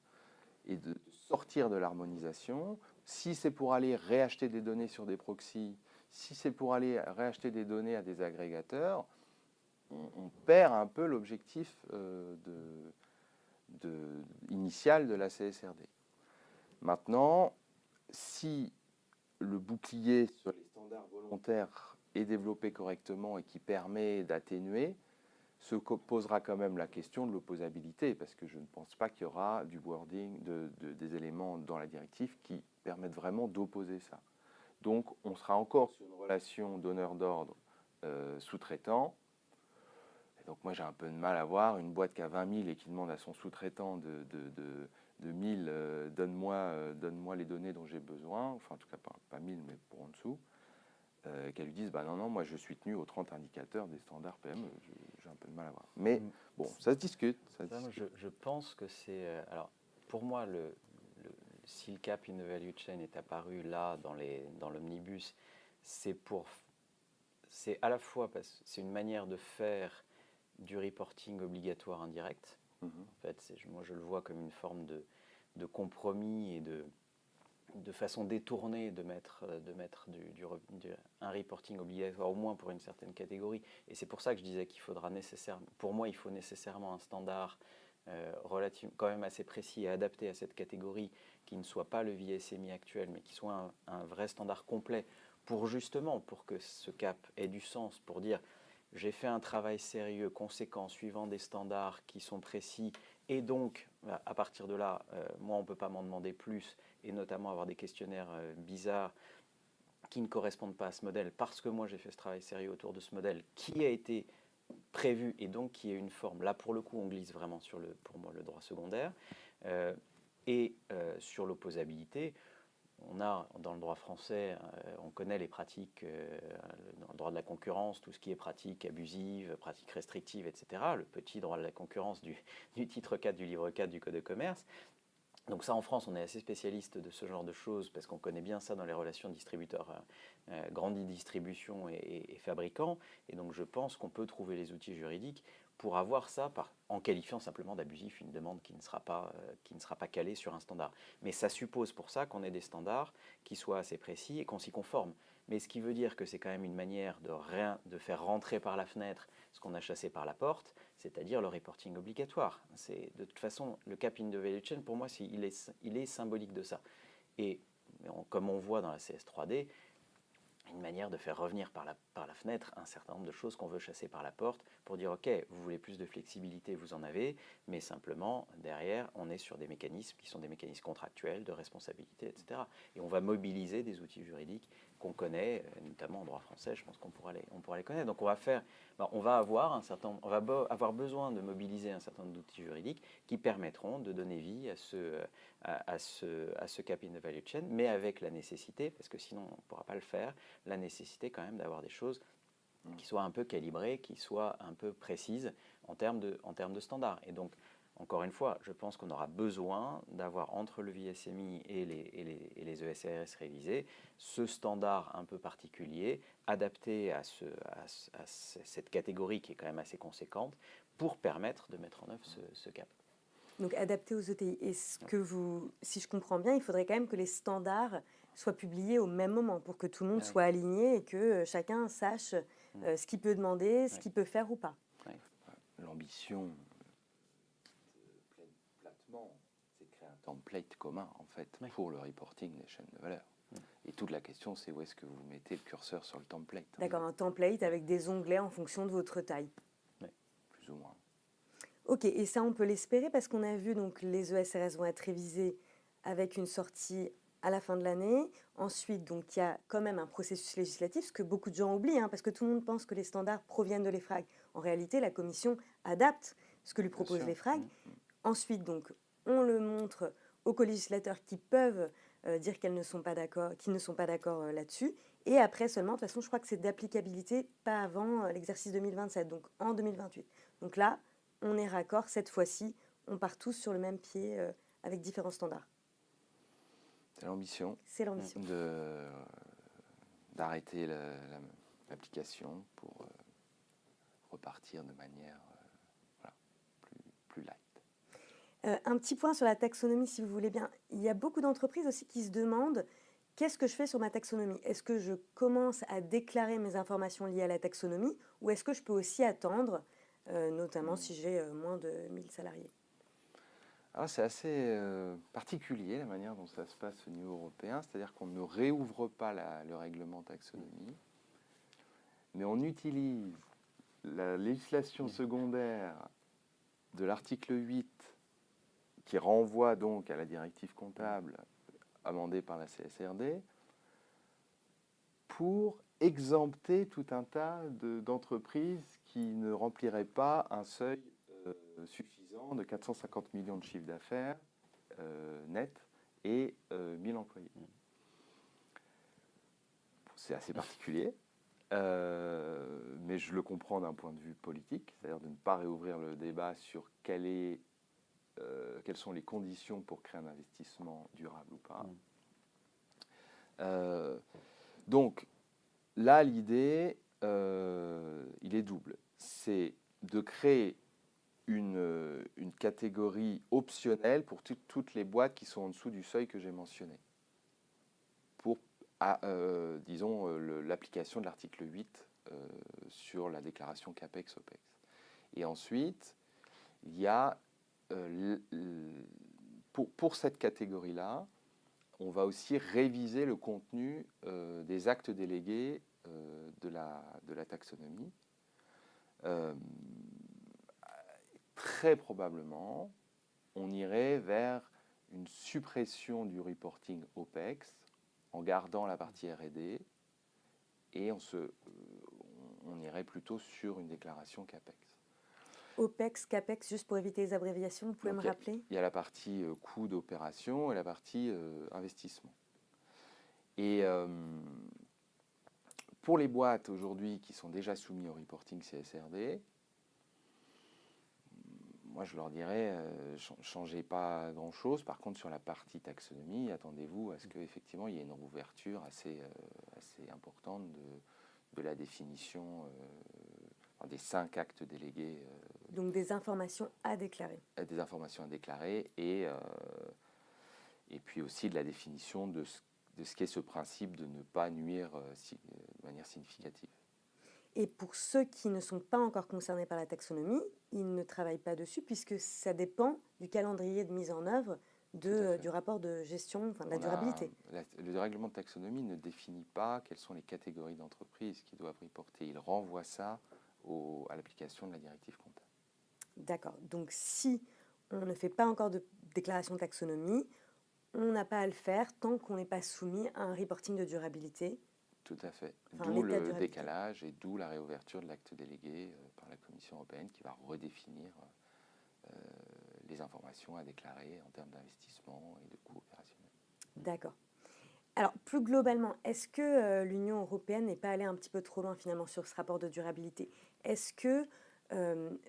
et de sortir de l'harmonisation, si c'est pour aller réacheter des données sur des proxys, si c'est pour aller réacheter des données à des agrégateurs, on perd un peu l'objectif initial de la CSRD. Maintenant, si le bouclier sur les standards volontaires est développé correctement et qui permet d'atténuer, se posera quand même la question de l'opposabilité, parce que je ne pense pas qu'il y aura du wording, des éléments dans la directive qui permettent vraiment d'opposer ça. Donc on sera encore sur une relation donneur d'ordre sous-traitant. Donc moi j'ai un peu de mal à voir une boîte qui a 20 000 et qui demande à son sous-traitant de 1000, donne-moi les données dont j'ai besoin, enfin en tout cas pas 1000, mais pour en dessous, qu'elle lui dise, bah non, moi je suis tenu aux 30 indicateurs des standards PME, j'ai un peu de mal à voir. Mais bon, ça se discute. Je pense que c'est... alors, pour moi, si le cap in the value chain est apparu là, dans l'omnibus, c'est à la fois parce que c'est une manière de faire du reporting obligatoire indirect. En fait, moi, je le vois comme une forme de compromis et de façon détournée de mettre un reporting obligatoire, au moins pour une certaine catégorie. Et c'est pour ça que je disais qu'il faudra nécessairement, pour moi, il faut nécessairement un standard quand même assez précis et adapté à cette catégorie, qui ne soit pas le VSMI actuel, mais qui soit un vrai standard complet, pour que ce cap ait du sens, pour dire j'ai fait un travail sérieux, conséquent, suivant des standards qui sont précis, et donc, à partir de là, moi, on ne peut pas m'en demander plus, et notamment avoir des questionnaires bizarres qui ne correspondent pas à ce modèle, parce que moi, j'ai fait ce travail sérieux autour de ce modèle qui a été prévu, et donc qui est une forme. Là, pour le coup, on glisse vraiment sur, pour moi, le droit secondaire. Sur l'opposabilité, on a dans le droit français, on connaît les pratiques dans le droit de la concurrence, tout ce qui est pratique abusive, pratique restrictive, etc. Le petit droit de la concurrence du titre 4 du livre 4 du Code de commerce. Donc ça, en France, on est assez spécialiste de ce genre de choses parce qu'on connaît bien ça dans les relations distributeurs, grande distribution et fabricants. Et donc je pense qu'on peut trouver les outils juridiques pour avoir ça en qualifiant simplement d'abusif une demande qui ne sera pas calée sur un standard. Mais ça suppose pour ça qu'on ait des standards qui soient assez précis et qu'on s'y conforme. Mais ce qui veut dire que c'est quand même une manière de faire rentrer par la fenêtre ce qu'on a chassé par la porte, c'est-à-dire le reporting obligatoire. De toute façon, le cap in the value chain, pour moi, il est symbolique de ça. Et comme on voit dans la CS3D, une manière de faire revenir par la fenêtre un certain nombre de choses qu'on veut chasser par la porte pour dire ok, vous voulez plus de flexibilité, vous en avez, mais simplement derrière on est sur des mécanismes qui sont des mécanismes contractuels, de responsabilité, etc. Et on va mobiliser des outils juridiques qu'on connaît, notamment en droit français, je pense qu'on pourra les connaître. Donc on va avoir besoin de mobiliser un certain nombre d'outils juridiques qui permettront de donner vie à ce cap in the value chain, mais avec la nécessité, parce que sinon on ne pourra pas le faire, la nécessité quand même d'avoir des choses qui soient un peu calibrées, qui soient un peu précises en termes de standards. Et donc, encore une fois, je pense qu'on aura besoin d'avoir entre le VSMI et les ESRS révisés ce standard un peu particulier, adapté à cette catégorie qui est quand même assez conséquente, pour permettre de mettre en œuvre ce cap. Donc adapté aux ETI. Si je comprends bien, il faudrait quand même que les standards soient publiés au même moment pour que tout le monde soit aligné et que chacun sache ce qu'il peut demander, ce qu'il peut faire ou pas. L'ambition, platement, c'est de créer un template commun en fait pour le reporting des chaînes de valeur. Et toute la question, c'est où est-ce que vous mettez le curseur sur le template. D'accord, un template avec des onglets en fonction de votre taille. Plus ou moins. Ok, et ça on peut l'espérer parce qu'on a vu donc les ESRS vont être révisés avec une sortie à la fin de l'année. Ensuite, donc il y a quand même un processus législatif, ce que beaucoup de gens oublient, parce que tout le monde pense que les standards proviennent de l'EFRAG. En réalité, la Commission adapte ce que lui proposent l'EFRAG. Ensuite, donc, on le montre aux co-législateurs qui peuvent dire qu'ils ne sont pas d'accord là-dessus. Et après seulement, de toute façon, je crois que c'est d'applicabilité pas avant l'exercice 2027, donc en 2028. Donc là, on est raccord cette fois-ci, on part tous sur le même pied avec différents standards. C'est l'ambition. C'est l'ambition. D'arrêter l'application pour repartir de manière plus light. Un petit point sur la taxonomie, si vous voulez bien. Il y a beaucoup d'entreprises aussi qui se demandent qu'est-ce que je fais sur ma taxonomie? Est-ce que je commence à déclarer mes informations liées à la taxonomie ou est-ce que je peux aussi attendre, notamment si j'ai moins de 1000 salariés? Alors c'est assez particulier la manière dont ça se passe au niveau européen, c'est-à-dire qu'on ne réouvre pas le règlement taxonomie, mais on utilise la législation secondaire de l'article 8 qui renvoie donc à la directive comptable amendée par la CSRD pour exempter tout un tas d'entreprises qui ne rempliraient pas un seuil suffisant de 450 millions de chiffre d'affaires net et 1000 employés. C'est assez particulier, mais je le comprends d'un point de vue politique, c'est-à-dire de ne pas réouvrir le débat sur quelles sont les conditions pour créer un investissement durable ou pas. Donc là, l'idée, il est double. C'est de créer une catégorie optionnelle pour toutes les boîtes qui sont en dessous du seuil que j'ai mentionné, pour, disons, l'application de l'article 8 sur la déclaration CAPEX-OPEX. Et ensuite, il y a, pour cette catégorie-là, on va aussi réviser le contenu des actes délégués de la taxonomie. Très probablement, on irait vers une suppression du reporting OPEX en gardant la partie R&D et on irait plutôt sur une déclaration CAPEX. OPEX, CAPEX, juste pour éviter les abréviations, vous pouvez me rappeler? Il y a la partie coût d'opération et la partie investissement. Et pour les boîtes aujourd'hui qui sont déjà soumises au reporting CSRD, moi, je leur dirais, changez pas grand-chose. Par contre, sur la partie taxonomie, attendez-vous à ce qu'effectivement, il y ait une ouverture assez importante de la définition des 5 actes délégués. Donc, des informations à déclarer. Des informations à déclarer et puis aussi de la définition de ce qu'est ce principe de ne pas nuire de manière significative. Et pour ceux qui ne sont pas encore concernés par la taxonomie, ils ne travaillent pas dessus puisque ça dépend du calendrier de mise en œuvre du rapport de gestion, enfin de la durabilité. Le règlement de taxonomie ne définit pas quelles sont les catégories d'entreprises qui doivent reporter. Il renvoie ça à l'application de la directive comptable. D'accord. Donc si on ne fait pas encore de déclaration de taxonomie, on n'a pas à le faire tant qu'on n'est pas soumis à un reporting de durabilité. Tout à fait. Enfin, d'où le décalage et d'où la réouverture de l'acte délégué par la Commission européenne qui va redéfinir les informations à déclarer en termes d'investissement et de coûts opérationnels. D'accord. Alors, plus globalement, est-ce que l'Union européenne n'est pas allée un petit peu trop loin finalement sur ce rapport de durabilité? Est-ce que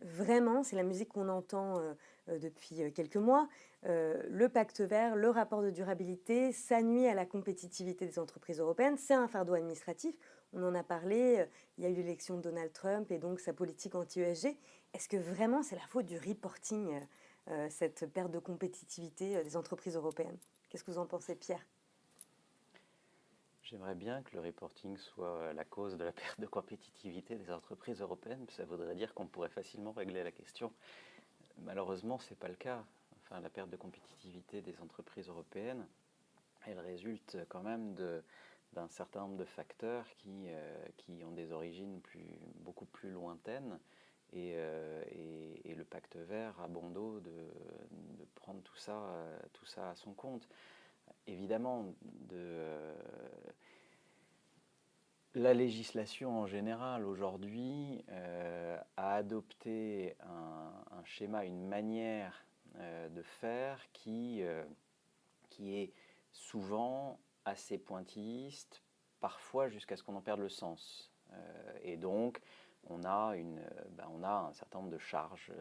vraiment, c'est la musique qu'on entend depuis quelques mois, le pacte vert, le rapport de durabilité, ça nuit à la compétitivité des entreprises européennes, c'est un fardeau administratif, on en a parlé, il y a eu l'élection de Donald Trump et donc sa politique anti-ESG. Est-ce que vraiment c'est la faute du reporting, cette perte de compétitivité des entreprises européennes? Qu'est-ce que vous en pensez, Pierre? J'aimerais bien que le reporting soit la cause de la perte de compétitivité des entreprises européennes. Ça voudrait dire qu'on pourrait facilement régler la question. Malheureusement, ce n'est pas le cas. Enfin, la perte de compétitivité des entreprises européennes, elle résulte quand même d'un certain nombre de facteurs qui ont des origines beaucoup plus lointaines. Et le pacte vert a bon dos de prendre tout ça à son compte. Évidemment, la législation en général aujourd'hui a adopté un schéma, une manière de faire qui est souvent assez pointilliste, parfois jusqu'à ce qu'on en perde le sens. Et donc, on a un certain nombre de charges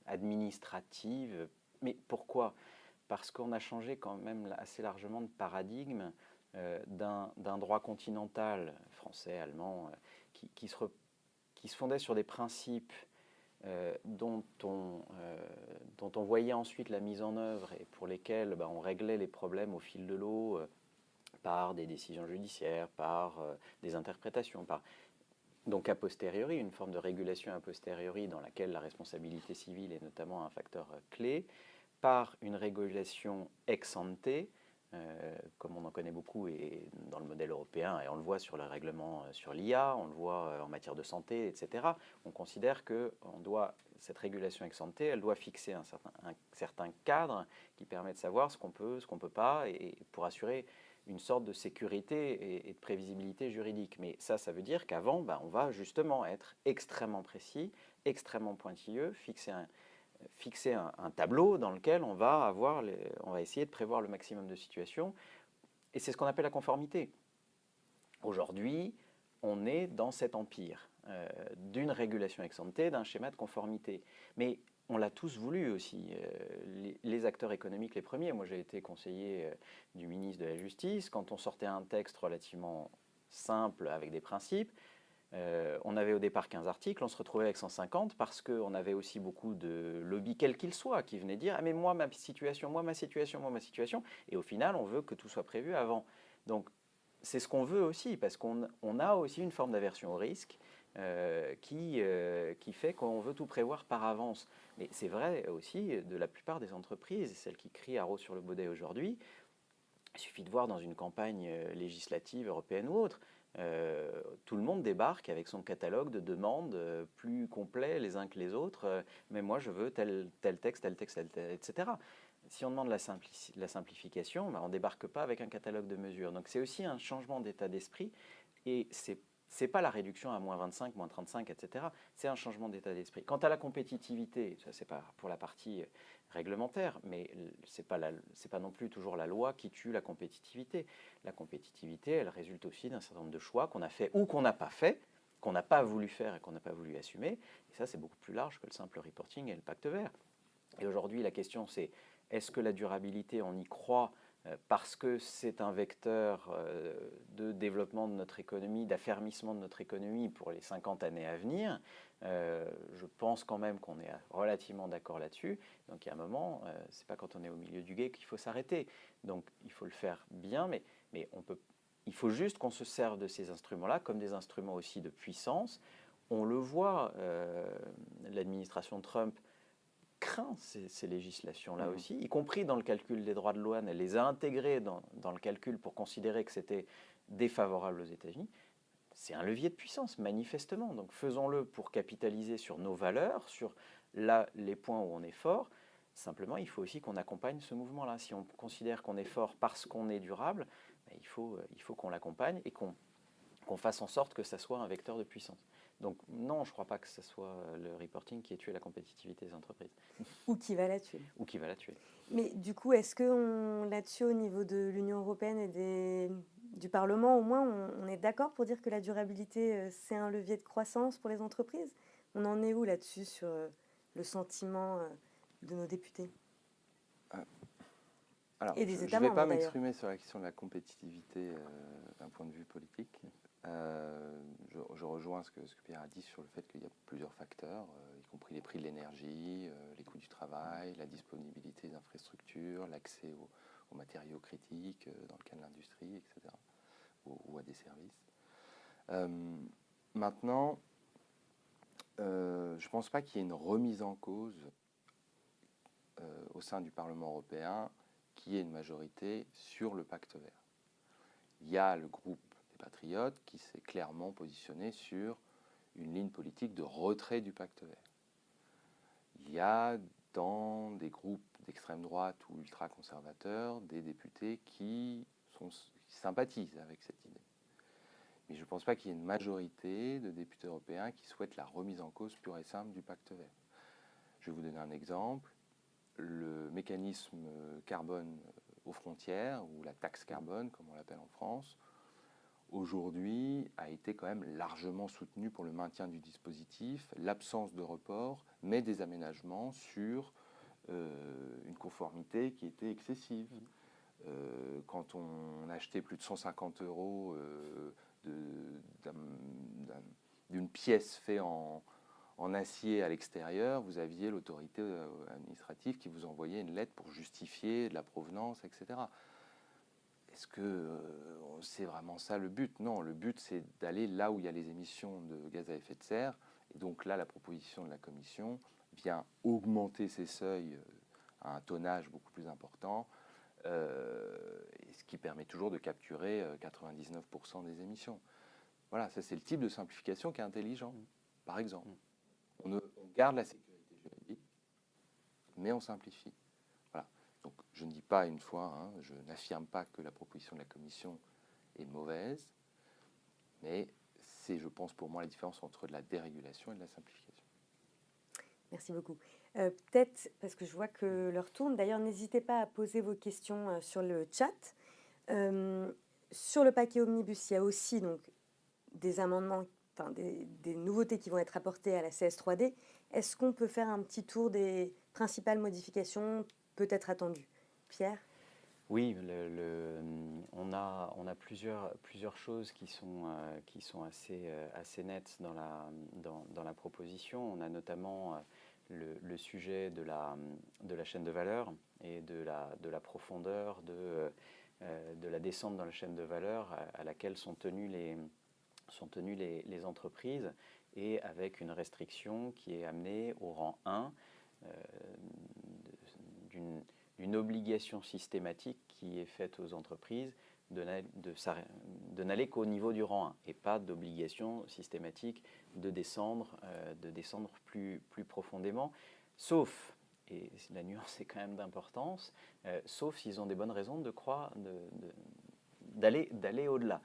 administratives. Mais pourquoi ? Parce qu'on a changé quand même assez largement de paradigme d'un droit continental, français, allemand, qui se fondait sur des principes dont on voyait ensuite la mise en œuvre et pour lesquels on réglait les problèmes au fil de l'eau par des décisions judiciaires, par des interprétations, donc a posteriori, une forme de régulation a posteriori dans laquelle la responsabilité civile est notamment un facteur clé, par une régulation ex ante, comme on en connaît beaucoup et dans le modèle européen, et on le voit sur le règlement sur l'IA, on le voit en matière de santé, etc. On considère que cette régulation ex ante, elle doit fixer un certain cadre qui permet de savoir ce qu'on peut, ce qu'on ne peut pas, et pour assurer une sorte de sécurité et de prévisibilité juridique. Mais ça veut dire qu'avant, on va justement être extrêmement précis, extrêmement pointilleux, fixer fixer un tableau dans lequel on va essayer de prévoir le maximum de situations. Et c'est ce qu'on appelle la conformité. Aujourd'hui, on est dans cet empire d'une régulation ex ante, d'un schéma de conformité. Mais on l'a tous voulu aussi, les acteurs économiques les premiers. Moi, j'ai été conseiller du ministre de la Justice. Quand on sortait un texte relativement simple avec des principes, on avait au départ 15 articles, on se retrouvait avec 150 parce qu'on avait aussi beaucoup de lobbies, quels qu'ils soient, qui venaient dire « Ah mais moi, ma situation, moi, ma situation, moi, ma situation ». Et au final, on veut que tout soit prévu avant. Donc, c'est ce qu'on veut aussi, parce qu'on a aussi une forme d'aversion au risque qui fait qu'on veut tout prévoir par avance. Mais c'est vrai aussi de la plupart des entreprises, celles qui crient haro sur le baudet aujourd'hui. Il suffit de voir dans une campagne législative européenne ou autre, tout le monde débarque avec son catalogue de demandes plus complet les uns que les autres. Mais moi, je veux tel texte, etc. Si on demande la simplification, ben, on ne débarque pas avec un catalogue de mesures. Donc c'est aussi un changement d'état d'esprit et c'est pas la réduction à moins 25, moins 35, etc. C'est un changement d'état d'esprit. Quant à la compétitivité, ça c'est pas pour la partie réglementaire, mais c'est pas non plus toujours la loi qui tue la compétitivité. La compétitivité, elle résulte aussi d'un certain nombre de choix qu'on a fait ou qu'on n'a pas fait, qu'on n'a pas voulu faire et qu'on n'a pas voulu assumer. Et ça, c'est beaucoup plus large que le simple reporting et le pacte vert. Et aujourd'hui, la question c'est, est-ce que la durabilité, on y croit parce que c'est un vecteur de développement de notre économie, d'affermissement de notre économie pour les 50 années à venir. Je pense quand même qu'on est relativement d'accord là-dessus. Donc il y a un moment, c'est pas quand on est au milieu du gué qu'il faut s'arrêter. Donc il faut le faire bien, mais il faut juste qu'on se serve de ces instruments-là comme des instruments aussi de puissance. On le voit, l'administration Trump craint ces législations-là aussi, y compris dans le calcul des droits de douane. Elle les a intégrées dans le calcul pour considérer que c'était défavorable aux États-Unis. C'est un levier de puissance, manifestement. Donc faisons-le pour capitaliser sur nos valeurs, sur les points où on est fort. Simplement, il faut aussi qu'on accompagne ce mouvement-là. Si on considère qu'on est fort parce qu'on est durable, il faut qu'on l'accompagne et qu'on fasse en sorte que ça soit un vecteur de puissance. Donc non, je ne crois pas que ce soit le reporting qui ait tué la compétitivité des entreprises. Ou qui va la tuer. Ou qui va la tuer. Mais du coup, est-ce qu'on là-dessus, au niveau de l'Union européenne et du Parlement, au moins, on est d'accord pour dire que la durabilité, c'est un levier de croissance pour les entreprises? On en est où là-dessus sur le sentiment de nos députés? Alors, Et des je États ne vais membres, pas d'ailleurs. m'exprimer sur la question de la compétitivité d'un point de vue politique. Je rejoins ce que Pierre a dit sur le fait qu'il y a plusieurs facteurs, y compris les prix de l'énergie, les coûts du travail, la disponibilité d'infrastructures, l'accès aux matériaux critiques dans le cas de l'industrie, etc., ou à des services. Maintenant, je ne pense pas qu'il y ait une remise en cause au sein du Parlement européen qui ait une majorité sur le pacte vert. Il y a le groupe des Patriotes qui s'est clairement positionné sur une ligne politique de retrait du pacte vert. Il y a dans des groupes d'extrême droite ou ultra-conservateurs des députés qui sympathisent avec cette idée. Mais je ne pense pas qu'il y ait une majorité de députés européens qui souhaitent la remise en cause pure et simple du pacte vert. Je vais vous donner un exemple. Le mécanisme carbone aux frontières, ou la taxe carbone, comme on l'appelle en France, aujourd'hui a été quand même largement soutenu pour le maintien du dispositif, l'absence de report, mais des aménagements sur une conformité qui était excessive. Quand on achetait plus de 150 € d'une pièce faite en acier à l'extérieur, vous aviez l'autorité administrative qui vous envoyait une lettre pour justifier de la provenance, etc. Est-ce que c'est vraiment ça le but? Non, le but c'est d'aller là où il y a les émissions de gaz à effet de serre. Et donc là, la proposition de la Commission vient augmenter ces seuils à un tonnage beaucoup plus important, et ce qui permet toujours de capturer 99% des émissions. Voilà, ça c'est le type de simplification qui est intelligent, par exemple. On garde la sécurité juridique, mais on simplifie. Voilà. Donc, je ne dis pas une fois, je n'affirme pas que la proposition de la Commission est mauvaise, mais c'est, je pense, pour moi, la différence entre de la dérégulation et de la simplification. Merci beaucoup. Peut-être, parce que je vois que l'heure tourne, d'ailleurs, n'hésitez pas à poser vos questions sur le chat. Sur le paquet Omnibus, il y a aussi donc, des amendements, enfin, des nouveautés qui vont être apportées à la CS3D. Est-ce qu'on peut faire un petit tour des principales modifications peut-être attendues? Pierre? Oui, on a plusieurs choses qui sont assez nettes dans la proposition. On a notamment le sujet de la chaîne de valeur et de la profondeur de la descente dans la chaîne de valeur à laquelle sont tenues les entreprises, et avec une restriction qui est amenée au rang 1 d'une obligation systématique qui est faite aux entreprises de n'aller qu'au niveau du rang 1 et pas d'obligation systématique de descendre plus profondément, sauf, et la nuance est quand même d'importance, sauf s'ils ont des bonnes raisons d'aller au-delà.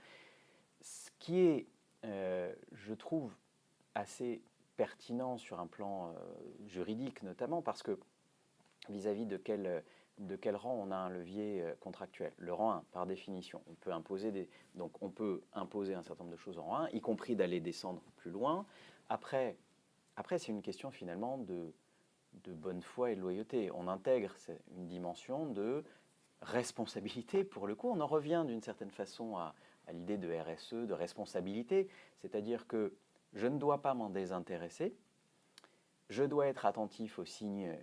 Ce qui est, je trouve, assez pertinent sur un plan juridique notamment, parce que vis-à-vis de quel rang on a un levier contractuel. Le rang 1, par définition, on peut imposer un certain nombre de choses en rang 1, y compris d'aller descendre plus loin. Après c'est une question finalement de bonne foi et de loyauté. On intègre une dimension de responsabilité, pour le coup. On en revient d'une certaine façon à l'idée de RSE, de responsabilité, c'est-à-dire que je ne dois pas m'en désintéresser. Je dois être attentif aux signes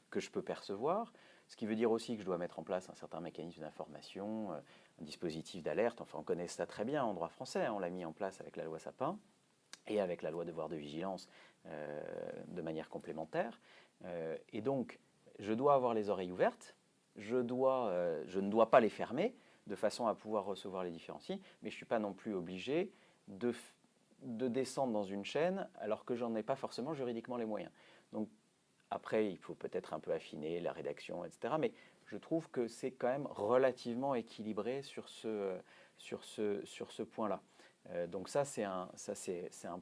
que je peux percevoir, ce qui veut dire aussi que je dois mettre en place un certain mécanisme d'information, un dispositif d'alerte. Enfin, on connaît ça très bien en droit français, on l'a mis en place avec la loi Sapin et avec la loi devoir de vigilance de manière complémentaire. Et donc, je dois avoir les oreilles ouvertes, je ne dois pas les fermer de façon à pouvoir recevoir les différents signes, mais je ne suis pas non plus obligé de descendre dans une chaîne alors que j'en ai pas forcément juridiquement les moyens. Donc après, il faut peut-être un peu affiner la rédaction, etc. Mais je trouve que c'est quand même relativement équilibré sur ce point-là. Donc ça, c'est un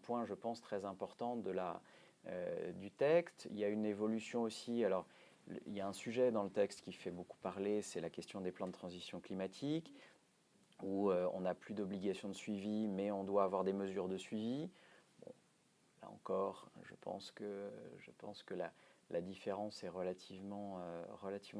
point, je pense, très important du texte. Il y a une évolution aussi. Alors, il y a un sujet dans le texte qui fait beaucoup parler, c'est la question des plans de transition climatique, où on n'a plus d'obligation de suivi, mais on doit avoir des mesures de suivi. Bon, là encore, je pense que la différence est relativement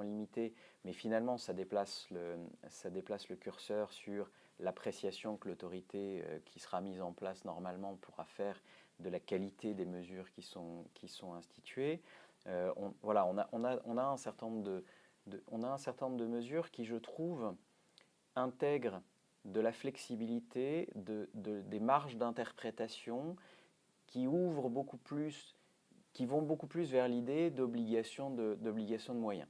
limitée, mais finalement, ça déplace le curseur sur l'appréciation que l'autorité qui sera mise en place normalement pourra faire de la qualité des mesures qui sont instituées. On a un certain nombre de mesures qui, je trouve, intègrent de la flexibilité, des marges d'interprétation qui vont beaucoup plus vers l'idée d'obligation de moyens.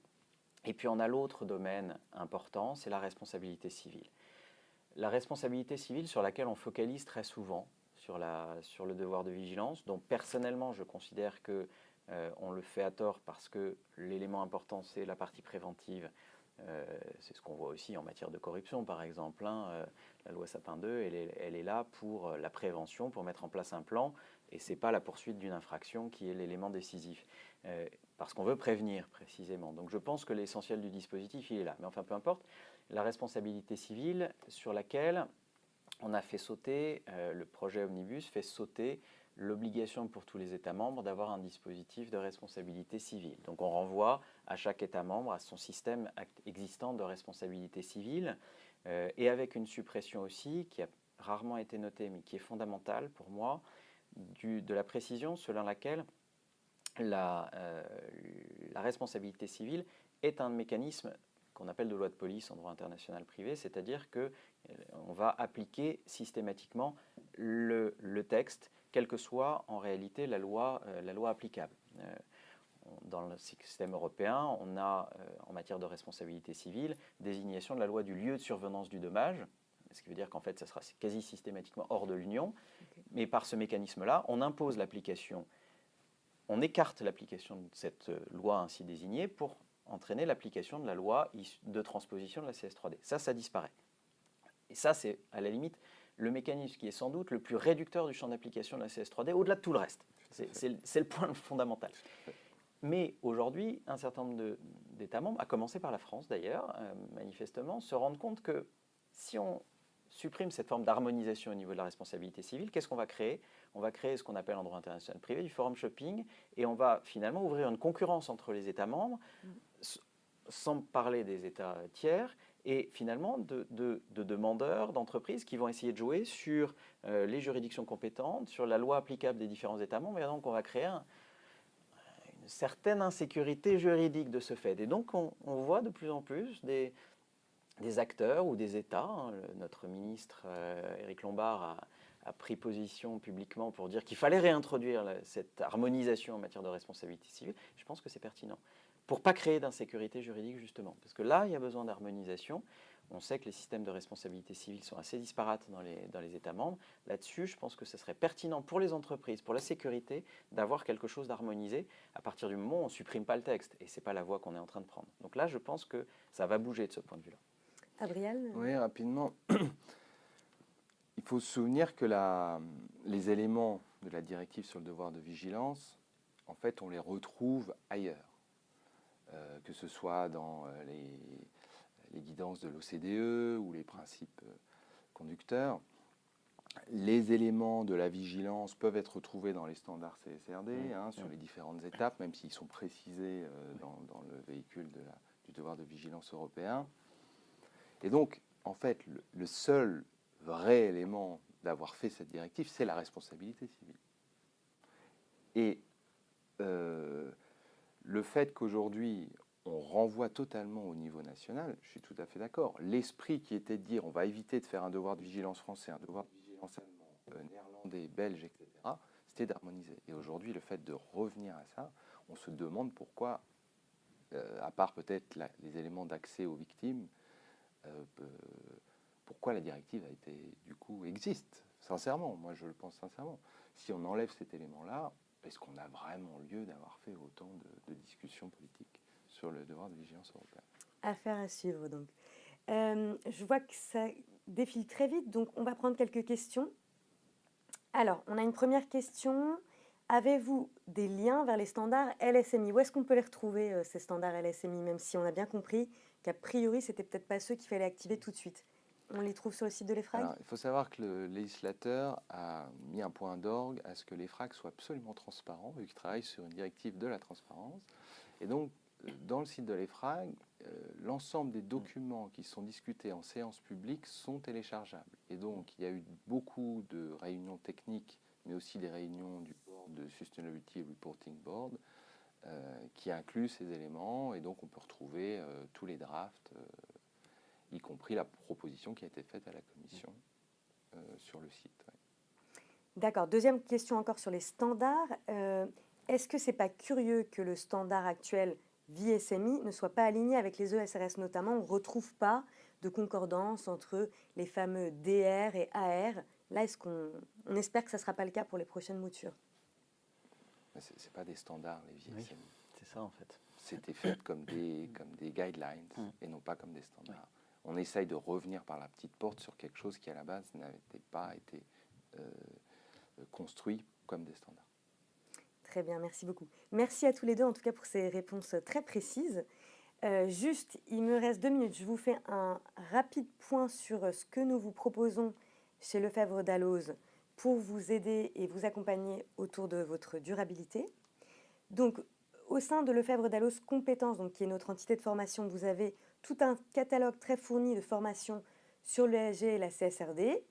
Et puis on a l'autre domaine important, c'est la responsabilité civile. La responsabilité civile sur laquelle on focalise très souvent, sur le devoir de vigilance, dont personnellement je considère que on le fait à tort parce que l'élément important c'est la partie préventive. C'est ce qu'on voit aussi en matière de corruption, par exemple. La loi Sapin 2, elle est là pour la prévention, pour mettre en place un plan, et ce n'est pas la poursuite d'une infraction qui est l'élément décisif. Parce qu'on veut prévenir, précisément. Donc je pense que l'essentiel du dispositif, il est là. Mais enfin, peu importe, la responsabilité civile sur laquelle on a fait sauter, le projet Omnibus fait sauter l'obligation pour tous les États membres d'avoir un dispositif de responsabilité civile. Donc on renvoie à chaque État membre à son système existant de responsabilité civile, et avec une suppression aussi qui a rarement été notée mais qui est fondamentale pour moi, de la précision selon laquelle la responsabilité civile est un mécanisme qu'on appelle de loi de police en droit international privé, c'est-à-dire qu'on va appliquer systématiquement le texte, quelle que soit en réalité la loi applicable. Dans le système européen, on a en matière de responsabilité civile désignation de la loi du lieu de survenance du dommage, ce qui veut dire qu'en fait ça sera quasi systématiquement hors de l'Union, mais par ce mécanisme-là, on impose l'application, on écarte l'application de cette loi ainsi désignée pour entraîner l'application de la loi de transposition de la CS3D. Ça disparaît. Et ça, c'est à la limite le mécanisme qui est sans doute le plus réducteur du champ d'application de la CS3D, au-delà de tout le reste. C'est le point fondamental. Mais aujourd'hui, un certain nombre d'États membres, à commencer par la France d'ailleurs, manifestement, se rendent compte que si on supprime cette forme d'harmonisation au niveau de la responsabilité civile, qu'est-ce qu'on va créer? On va créer ce qu'on appelle en droit international privé du forum shopping, et on va finalement ouvrir une concurrence entre les États membres, sans parler des États tiers, et finalement de demandeurs, d'entreprises qui vont essayer de jouer sur les juridictions compétentes, sur la loi applicable des différents États membres, et donc on va créer une certaine insécurité juridique de ce fait. Et donc on voit de plus en plus des acteurs ou des États. Notre ministre Éric Lombard a pris position publiquement pour dire qu'il fallait réintroduire cette harmonisation en matière de responsabilité civile. Je pense que c'est pertinent pour ne pas créer d'insécurité juridique, justement. Parce que là, il y a besoin d'harmonisation. On sait que les systèmes de responsabilité civile sont assez disparates dans les États membres. Là-dessus, je pense que ce serait pertinent pour les entreprises, pour la sécurité, d'avoir quelque chose d'harmonisé à partir du moment où on ne supprime pas le texte. Et ce n'est pas la voie qu'on est en train de prendre. Donc là, je pense que ça va bouger de ce point de vue-là. Adriel? Oui, rapidement. Il faut se souvenir que les éléments de la directive sur le devoir de vigilance, en fait, on les retrouve ailleurs. Que ce soit dans les guidances de l'OCDE ou les principes conducteurs. Les éléments de la vigilance peuvent être retrouvés dans les standards CSRD, sur les différentes étapes, même s'ils sont précisés dans le véhicule du devoir de vigilance européen. Et donc, en fait, le seul vrai élément d'avoir fait cette directive, c'est la responsabilité civile. Et le fait qu'aujourd'hui, on renvoie totalement au niveau national, je suis tout à fait d'accord. L'esprit qui était de dire on va éviter de faire un devoir de vigilance français, un devoir de vigilance allemand, néerlandais, belge, etc., c'était d'harmoniser. Et aujourd'hui, le fait de revenir à ça, on se demande pourquoi, à part peut-être les éléments d'accès aux victimes, pourquoi la directive a été, du coup, existe. Sincèrement, moi je le pense sincèrement. Si on enlève cet élément-là, est-ce qu'on a vraiment lieu d'avoir fait autant de discussions politiques sur le devoir de vigilance européen? Affaire à suivre, donc. Je vois que ça défile très vite, donc on va prendre quelques questions. Alors, on a une première question. Avez-vous des liens vers les standards LSMI? Où est-ce qu'on peut les retrouver, ces standards LSMI, même si on a bien compris qu'a priori, c'était peut-être pas ceux qu'il fallait activer tout de suite? On les trouve sur le site de l'EFRAG? Alors, il faut savoir que le législateur a mis un point d'orgue à ce que l'EFRAG soit absolument transparent, vu qu'il travaille sur une directive de la transparence. Et donc, dans le site de l'EFRAG, l'ensemble des documents qui sont discutés en séance publique sont téléchargeables. Et donc, il y a eu beaucoup de réunions techniques, mais aussi des réunions du Board de Sustainability Reporting Board, qui incluent ces éléments. Et donc, on peut retrouver tous les drafts, y compris la proposition qui a été faite à la Commission sur le site. Ouais. D'accord. Deuxième question encore sur les standards. Est-ce que c'est pas curieux que le standard actuel VSMI ne soit pas aligné avec les ESRS notamment? On ne retrouve pas de concordance entre les fameux DR et AR. Là, est-ce qu'on espère que ça ne sera pas le cas pour les prochaines moutures? Ce n'est pas des standards, les VSMI. Oui, c'est ça en fait. C'était fait comme des guidelines et non pas comme des standards. On essaye de revenir par la petite porte sur quelque chose qui à la base n'avait pas été construit comme des standards. Très bien, merci beaucoup. Merci à tous les deux en tout cas pour ces réponses très précises. Juste, il me reste 2 minutes. Je vous fais un rapide point sur ce que nous vous proposons chez Lefebvre Dalloz pour vous aider et vous accompagner autour de votre durabilité. Donc, au sein de Lefebvre Dalloz Compétences, donc, qui est notre entité de formation, vous avez tout un catalogue très fourni de formations sur l'ESG et la CSRD.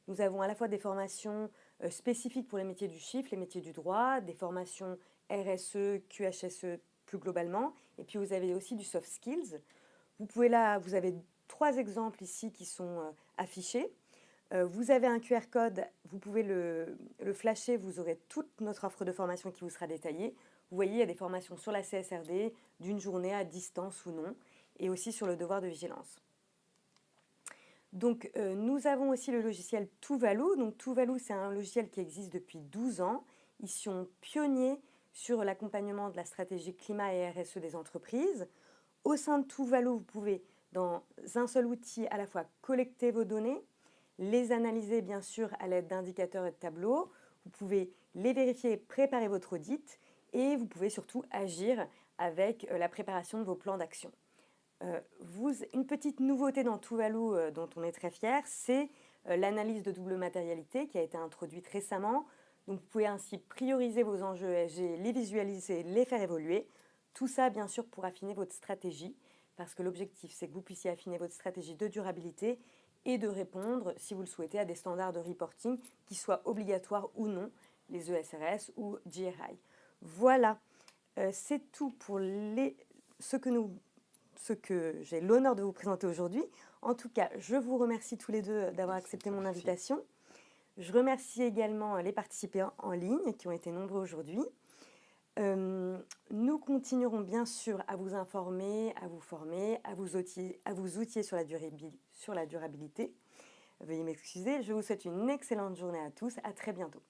Nous avons à la fois des formations spécifiques pour les métiers du chiffre, les métiers du droit, des formations RSE, QHSE plus globalement, et puis vous avez aussi du soft skills. Vous avez 3 exemples ici qui sont affichés. Vous avez un QR code, vous pouvez le flasher, vous aurez toute notre offre de formation qui vous sera détaillée. Vous voyez, il y a des formations sur la CSRD, d'une journée à distance ou non, et aussi sur le devoir de vigilance. Donc, nous avons aussi le logiciel Tuvalu. Donc, Tuvalu, c'est un logiciel qui existe depuis 12 ans. Ils sont pionniers sur l'accompagnement de la stratégie climat et RSE des entreprises. Au sein de Tuvalu, vous pouvez, dans un seul outil, à la fois collecter vos données, les analyser bien sûr à l'aide d'indicateurs et de tableaux, vous pouvez les vérifier, préparer votre audit et vous pouvez surtout agir avec la préparation de vos plans d'action. Une petite nouveauté dans Tuvalu dont on est très fier, c'est l'analyse de double matérialité qui a été introduite récemment. Donc vous pouvez ainsi prioriser vos enjeux ESG, les visualiser, les faire évoluer. Tout ça bien sûr pour affiner votre stratégie, parce que l'objectif c'est que vous puissiez affiner votre stratégie de durabilité et de répondre, si vous le souhaitez, à des standards de reporting qui soient obligatoires ou non, les ESRS ou GRI. Voilà, c'est tout pour ce que j'ai l'honneur de vous présenter aujourd'hui. En tout cas, je vous remercie tous les deux d'avoir accepté mon invitation. Je remercie également les participants en ligne qui ont été nombreux aujourd'hui. Nous continuerons bien sûr à vous informer, à vous former, à vous outiller sur la durabilité. Veuillez m'excuser, je vous souhaite une excellente journée à tous, à très bientôt.